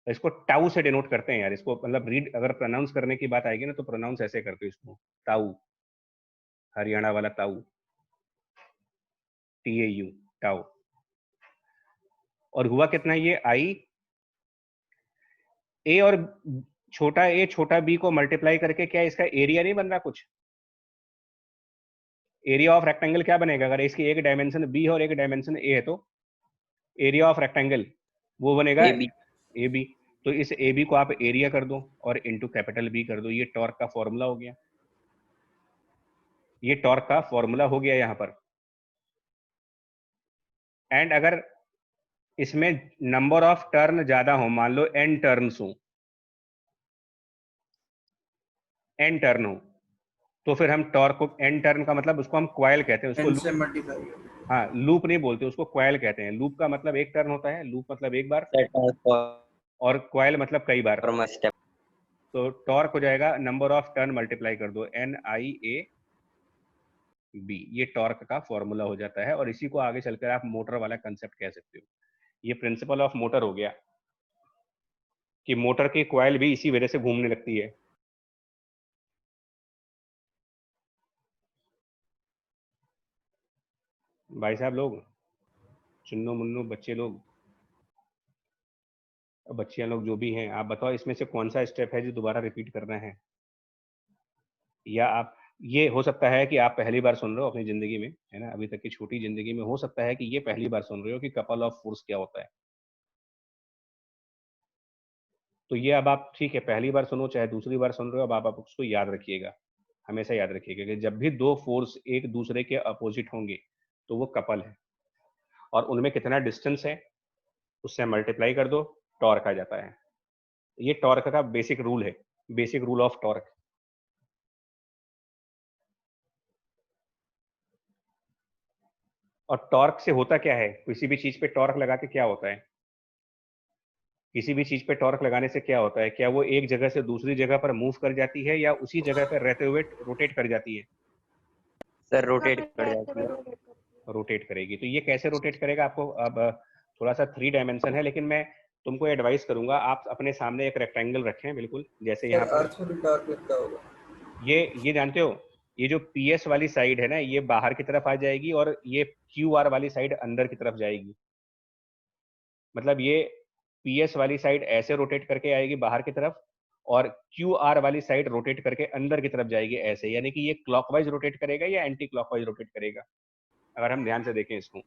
इसको टाउ से डिनोट करते हैं यार, इसको मतलब रीड अगर प्रोनाउंस करने की बात आएगी ना तो प्रोनाउंस ऐसे करते हो इसको, ताऊ, हरियाणा वाला ताऊ, TAU, टाउ। और हुआ कितना ये आई ए और छोटा ए छोटा बी को मल्टीप्लाई करके क्या इसका एरिया नहीं बन रहा कुछ? एरिया ऑफ रेक्टेंगल क्या बनेगा? अगर इसकी एक डायमेंशन बी है और एक डायमेंशन ए है तो एरिया ऑफ रेक्टेंगल वो बनेगा ए बी। तो इस ए बी को आप एरिया कर दो और इनटू कैपिटल बी कर दो, ये टॉर्क का फॉर्मूला हो गया। ये टॉर्क का फॉर्मूला हो गया यहां पर। एंड अगर इसमें नंबर ऑफ टर्न ज्यादा हो, मान लो n टर्न्स हो, n टर्न हो, तो फिर हम टॉर्क को, n टर्न का मतलब उसको हम क्वाइल कहते हैं, उसको
n से मल्टीप्लाई।
हाँ, लूप नहीं बोलते उसको, क्वाइल कहते हैं। लूप का मतलब एक टर्न होता है, लूप मतलब एक बार, और क्वाइल मतलब कई बार। तो टॉर्क हो जाएगा नंबर ऑफ टर्न मल्टीप्लाई कर दो NIA B, ये टॉर्क का फॉर्मूला हो जाता है। और इसी को आगे चलकर आप मोटर वाला कंसेप्ट कह सकते हो। ये प्रिंसिपल ऑफ मोटर हो गया कि मोटर की क्वाइल भी इसी वजह से घूमने लगती है। भाई साहब लोग, चुन्नो मुन्नो बच्चे लोग, बच्चियां लोग जो भी हैं, आप बताओ इसमें से कौन सा स्टेप है जो दोबारा रिपीट करना है? या आप, ये हो सकता है कि आप पहली बार सुन रहे हो अपनी जिंदगी में, है ना, अभी तक की छोटी जिंदगी में हो सकता है कि ये पहली बार सुन रहे हो कि कपल ऑफ फोर्स क्या होता है। तो ये अब आप, ठीक है, पहली बार सुनो चाहे दूसरी बार सुन रहे हो, अब आप उसको याद रखिएगा, हमेशा याद रखिएगा कि जब भी दो फोर्स एक दूसरे के अपोजिट होंगे तो वो कपल है। और उनमें कितना डिस्टेंस है उससे मल्टीप्लाई कर दो, टॉर्क आ जाता है। ये टॉर्क का बेसिक रूल है, बेसिक रूल ऑफ टॉर्क। और टॉर्क से होता क्या है, किसी भी चीज पे टॉर्क लगा के क्या होता है, किसी भी चीज पे टॉर्क लगाने से क्या होता है, क्या वो एक जगह से दूसरी जगह पर मूव कर जाती है या उसी जगह पर रहते हुए रोटेट कर जाती है?
सर रोटेट कर जाती है।
रोटेट करेगी। तो ये कैसे रोटेट करेगा आपको अब थोड़ा सा 3 डायमेंशन है, लेकिन मैं तुमको एडवाइस करूंगा आप अपने सामने एक रेक्टेंगल रखें, बिल्कुल जैसे यहाँ पर।
अर्थ में टॉर्क लगता होगा।
ये जानते हो ये जो PS वाली साइड है ना, ये बाहर की तरफ आ जाएगी और ये QR वाली साइड अंदर की तरफ जाएगी। मतलब ये PS वाली साइड ऐसे रोटेट करके आएगी बाहर की तरफ और QR वाली साइड रोटेट करके अंदर की तरफ जाएगी ऐसे, यानी कि ये क्लॉकवाइज रोटेट करेगा या एंटी क्लॉकवाइज रोटेट करेगा, अगर हम ध्यान से देखें इसको।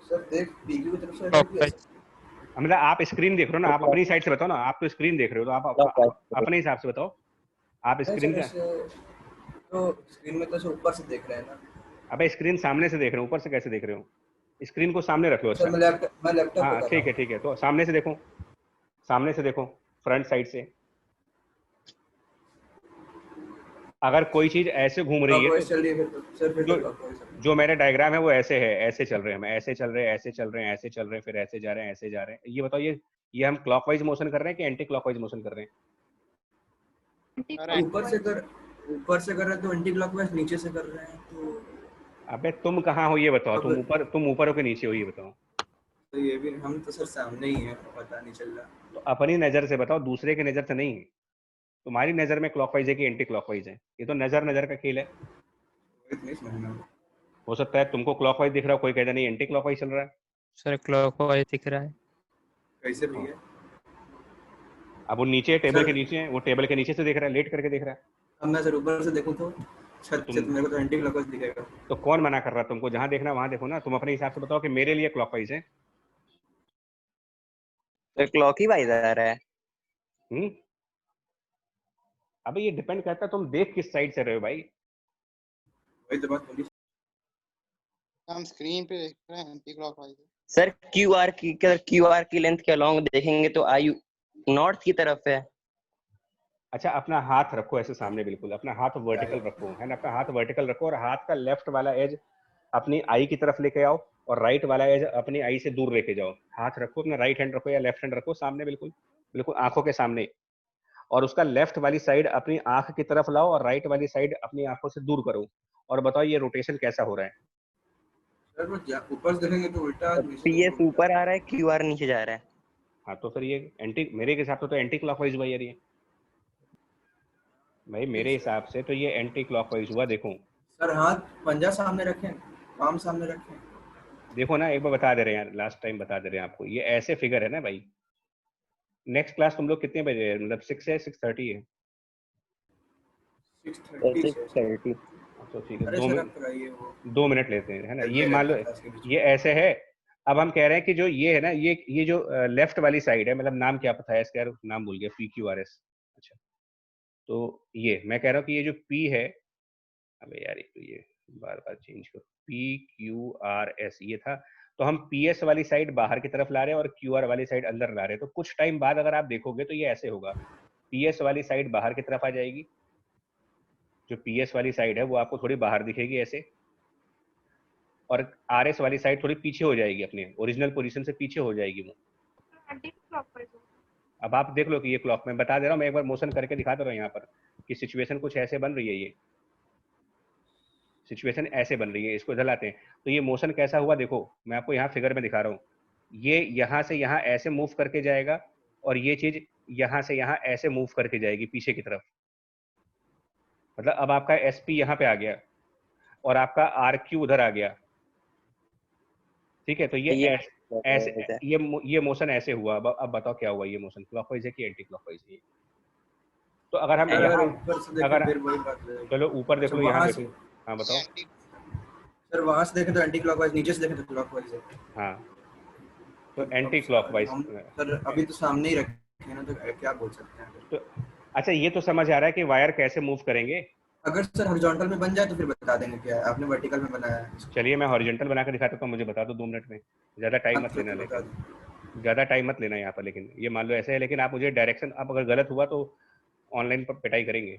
सर देख पीक्यू की तरफ से
Clockwise.
मतलब आप स्क्रीन देख रहे हो ना, आप अपनी साइड से बताओ ना, आप तो स्क्रीन देख रहे हो तो आप अपने हिसाब से बताओ, आप स्क्रीन का।
तो स्क्रीन में तो से ऊपर से देख रहे हैं ना।
अबे स्क्रीन सामने से देख रहे हो, ऊपर से कैसे देख रहे हो? स्क्रीन को सामने रख लो।
सर
अच्छा
मैं लैपटॉप
हाँ ठीक है, तो सामने से देखो, सामने से देखो, फ्रंट साइड से। अगर कोई चीज ऐसे घूम रही है तो जो मेरा डायग्राम है वो ऐसे है, ऐसे चल रहे हैं, हम ऐसे चल रहे हैं, ऐसे चल रहे हैं, ऐसे चल रहे हैं, फिर ऐसे जा रहे हैं, ऐसे जा रहे हैं। ये बताओ, ये हम क्लॉकवाइज मोशन कर रहे हैं कि एंटी क्लॉकवाइज मोशन कर रहे हैं?
ऊपर से कर रहे हैं तो एंटी क्लॉकवाइज, नीचे से कर रहे हैं तो।
अबे तुम कहाँ हो ये बताओ, तुम ऊपर हो कि नीचे हो ये बताओ।
तो ये भी हम तो सर सामने ही है, पता नहीं चल रहा।
तो अपनी नजर से बताओ, दूसरे की नजर से नहीं। तुम्हारी नजर में क्लॉकवाइज है कि एंटी क्लॉकवाइज है? ये तो नजर का खेल है। हो सकता है तुमको क्लॉकवाइज दिख रहा हो, कोई कहता नहीं एंटी क्लॉकवाइज चल रहा है।
सर क्लॉकवाइज दिख रहा है।
कैसे भी है?
अब वो नीचे टेबल के नीचे है, वो टेबल के नीचे से देख रहा है, लेट करके देख रहा है।
अब मैं सर ऊपर से देखूं तो छत से मेरे को तो एंटी क्लॉकवाइज दिखेगा।
तो कौन मना कर रहा है तुमको? जहां देखना वहां देखो ना। तुम अपने हिसाब से बताओ कि मेरे लिए क्लॉकवाइज है।
तो क्लॉक ही वाइज आ रहा है।
अबे ये डिपेंड करता है तुम देख किस साइड से रहे हो भाई।
वही तो बात बोली।
हम स्क्रीन पे देख रहे हैं एंटी क्लॉकवाइज।
सर क्यूआर की लेंथ के अलोंग देखेंगे तो आयु नॉर्थ की तरफ है।
अच्छा अपना हाथ रखो ऐसे सामने, बिल्कुल अपना हाथ वर्टिकल रखो, है ना? अपना हाथ वर्टिकल रखो और हाथ का लेफ्ट वाला एज अपनी आई की तरफ लेके आओ और राइट वाला एज अपनी आई से दूर लेके जाओ। हाथ रखो, अपना राइट हैंड रखो या लेफ्ट हैंड रखो सामने, बिल्कुल बिल्कुल आंखों के सामने, और उसका लेफ्ट वाली साइड अपनी आंख की तरफ लाओ और राइट वाली साइड अपनी आंखों से दूर करो और बताओ ये रोटेशन कैसा हो रहा है।
सर वो ऊपर से देखेंगे तो उल्टा,
पीएस ऊपर आ रहा है, क्यूआर नीचे जा रहा है।
हाँ तो फिर ये एंटी, मेरे हिसाब से तो एंटी क्लॉकवाइज हुआ यार ये भाई, मेरे हिसाब से तो ये एंटी क्लॉकवाइज हुआ। देखो
सर हाथ पंजा सामने रखें, पाम सामने रखें।
देखो ना, एक बार बता दे रहे हैं, लास्ट टाइम बता दे रहे हैं आपको, ये ऐसे फिगर है ना भाई। नेक्स्ट क्लास तुम लोग कितने बजे है? मतलब 6 है, 6:30 है?
6:30।
तो ठीक है, 2 मिनट लेते हैं, है ना? ये मान लो ये ऐसे है। अब हम कह रहे हैं कि जो ये है ना, ये जो लेफ्ट वाली साइड है, मतलब नाम क्या पता है इसका यार, नाम भूल गया, PQRS। अच्छा तो ये मैं कह रहा हूँ कि ये जो P है, अबे यार ये बार बार चेंज करो, PQRS ये था, तो हम PS वाली साइड बाहर की तरफ ला रहे हैं और QR वाली साइड अंदर ला रहे हैं। तो कुछ टाइम बाद अगर आप देखोगे तो ये ऐसे होगा, PS वाली साइड बाहर की तरफ आ जाएगी, जो PS वाली साइड है वो आपको थोड़ी बाहर दिखेगी ऐसे, और RS वाली साइड थोड़ी पीछे हो जाएगी, अपने ओरिजिनल पोजीशन से पीछे हो जाएगी वो। अब आप देख लो कि ये क्लॉक, मैं बता दे रहा हूँ, मैं एक बार मोशन करके दिखा दे रहा हूँ यहाँ पर कि सिचुएशन कुछ ऐसे बन रही है, ये सिचुएशन ऐसे बन रही है, इसको इधर लाते हैं तो ये मोशन कैसा हुआ देखो, मैं आपको यहाँ फिगर में दिखा रहा हूँ। ये यहाँ से यहाँ ऐसे मूव करके जाएगा और ये चीज यहाँ से यहाँ ऐसे मूव करके जाएगी पीछे की तरफ। मतलब अब आपका SP यहाँ पे आ गया और आपका RQ उधर आ गया, ठीक है? तो ये ऐसे ये मोशन ऐसे हुआ। अब बताओ क्या हुआ, ये मोशन क्लॉकवाइज है कि एंटी क्लॉकवाइज है? तो अगर हम यहाँ, अगर चलो ऊपर देख लो, यहाँ देखो, हाँ बताओ।
सर वहां से देखें तो एंटी क्लॉकवाइज, नीचे से देखें तो क्लॉकवाइज है।
हाँ तो एंटी क्लॉकवाइज।
सर अभी तो सामने ही रखे ना, तो क्या बोल सकते हैं?
तो अच्छा ये तो समझ आ रहा है कि वायर कैसे मूव करेंगे।
अगर सर हॉरिजॉन्टल में बन जाए तो फिर बता देंगे, क्या आपने वर्टिकल में बनाया है।
चलिए मैं हॉरिजॉन्टल बना कर दिखाता हूँ, मुझे बता दो 2 मिनट में, ज़्यादा टाइम मत लेना, लेकिन ज़्यादा टाइम मत लेना यहाँ पर। लेकिन ये मान लो ऐसे है, लेकिन आप मुझे डायरेक्शन, आप अगर गलत हुआ तो ऑनलाइन पर पिटाई करेंगे।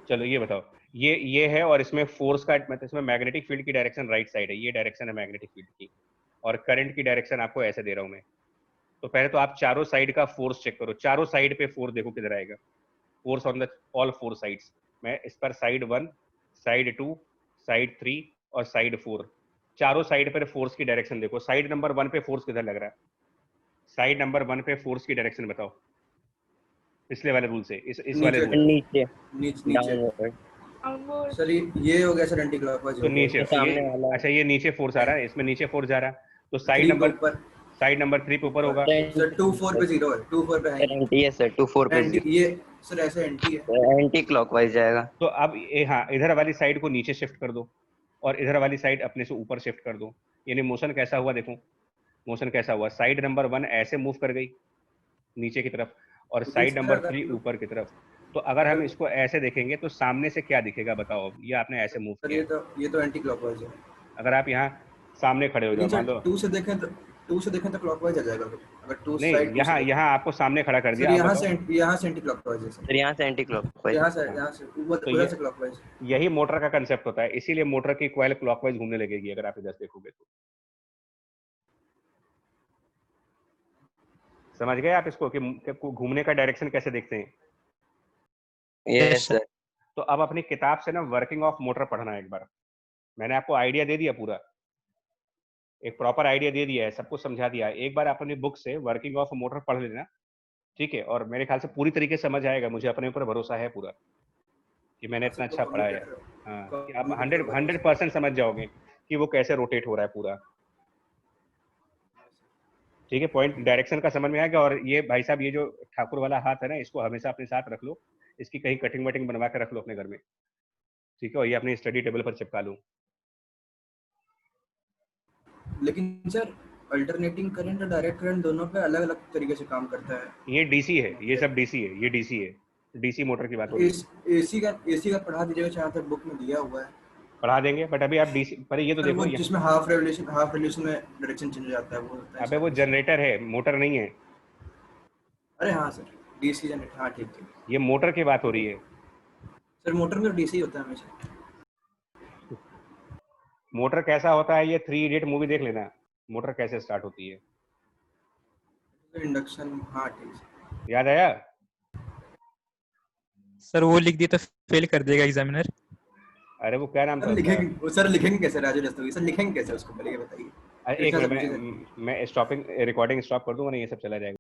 चलो ये बताओ, ये है और इसमें फोर्स का मतलब, इसमें मैग्नेटिक फील्ड की डायरेक्शन राइट साइड है, ये डायरेक्शन है मैग्नेटिक फील्ड की, और करंट की डायरेक्शन आपको ऐसे दे रहा हूँ मैं। तो पहले तो आप चारों साइड का फोर्स चेक करो, चारों साइड पे फोर्स देखो किधर आएगा, force on the all 4 sides. मैं इस पर साइड 1, साइड 2, साइड 3 और साइड 4, चारों साइड पर फोर्स की डायरेक्शन देखो। साइड नंबर 1 पे फोर्स किधर लग रहा है? साइड नंबर 1 पे फोर्स की डायरेक्शन बताओ। पिछले वाले रूल से, इस वाले
नीचे
रूल
नीचे
नीचे
डाउनवर्ड
डाउनवर्ड
सर ये हो गया सर एंटी क्लॉकवाइज
तो नीचे
ये सामने
ये
वाला
अच्छा ये नीचे फोर्स आ रहा है, इसमें नीचे फोर्स जा रहा है तो
थ्री के ऊपर
साइड नंबर 3 पे ऊपर होगा।
सर 2-4 पे 0 है 2-4 पे है
सर एंटी है सर 2-4 पे
एंटी ये सर ऐसे एंटी है
एंटी क्लॉकवाइज जाएगा।
तो अब ये हाँ इधर वाली साइड को नीचे शिफ्ट कर दो और इधर वाली साइड अपने से ऊपर शिफ्ट कर दो। यानी मोशन कैसा हुआ देखो, मोशन कैसा हुआ, साइड नंबर 1 ऐसे मूव कर गई नीचे की तरफ और
तो
साइड
बीच में
नंबर
अगर
3 ऊपर की तरफ। तो अगर हम इसको ऐसे देखेंगे तो सामने से क्या दिखेगा बताओ। अब ये आपने ऐसे मूव
सर
किया,
ये तो एंटी क्लॉकवाइज है।
अगर आप यहाँ सामने खड़े हो जाओ
लेकिन
मान लो,
सर 2 से देखें तो क्लॉकवाइज आ जाएगा अगर 2
नहीं
साइड
यहाँ आपको सामने खड़ा कर
सर
दिया।
यहाँ से एंटी क्लॉकवाइज है
सर यहाँ से एंटी क्लॉकवाइज,
यहाँ से
तो
उधर से क्लॉकवाइज।
यही मोटर का कंसेप्ट होता है, इसीलिए मोटर की कॉइल क्लॉकवाइज घूमने लगेगी अगर आप इधर देखोगे तो। समझ गए आप इसको कि घूमने का डायरेक्शन कैसे देखते हैं।
Yes sir.
तो अब अपनी किताब से ना वर्किंग ऑफ मोटर पढ़ना है एक बार। मैंने आपको आइडिया दे दिया, पूरा एक प्रॉपर आइडिया दे दिया है, सब कुछ समझा दिया है। एक बार अपनी बुक से वर्किंग ऑफ मोटर पढ़ लेना, ठीक है। और मेरे ख्याल से पूरी तरीके से समझ आएगा, मुझे अपने ऊपर भरोसा है पूरा कि मैंने इतना अच्छा पढ़ा है। हाँ कि आप 100% समझ जाओगे कि वो कैसे रोटेट हो रहा है पूरा, ठीक है। पॉइंट डायरेक्शन का समझ में आएगा। और ये भाई साहब ये जो ठाकुर वाला हाथ है ना, इसको हमेशा अपने साथ रख लो, इसकी कहीं कटिंग वटिंग बनवा के रख लो अपने घर में, ठीक है। और ये अपनी स्टडी टेबल पर चिपका लो।
लेकिन सर अल्टरनेटिंग करंट और डायरेक्ट करंट दोनों पे अलग अलग तरीके से काम करता है।
ये डीसी है, ये सब डीसी है, ये डीसी है, डीसी मोटर की बात हो रही है।
एसी का पढ़ा दीजिएगा, जहाँ तक बुक में दिया हुआ है
पढ़ा देंगे, बट अभी आप डीसी पर ये तो देखो
जिसमें हाफ रेवोल्यूशन में डायरेक्शन चेंज हो जाता है वो होता है।
अबे वो जनरेटर है, मोटर नहीं है।
अरे हाँ सर डीसी जनरेटर, हाँ ठीक है।
ये मोटर की बात हो रही है।
सर मोटर में डीसी होता है हमेशा।
मोटर कैसा होता है, ये 3 इडियट मूवी देख लेना, मोटर कैसे स्टार्ट होती है।
इंडक्शन, हाँ ठीक है।
याद आया
सर वो लिख दिए तो फेल कर देगा एग्जामिनर।
अरे वो क्या नाम था
लिखेंगे सर, लिखेंगे कैसे राजू रस्तोगी सर, लिखेंगे कैसे उसको पहले ये बताइए।
एक मिनट, मैं स्टॉपिंग रिकॉर्डिंग स्टॉप कर दूंगा ना, ये सब चला जाएगा।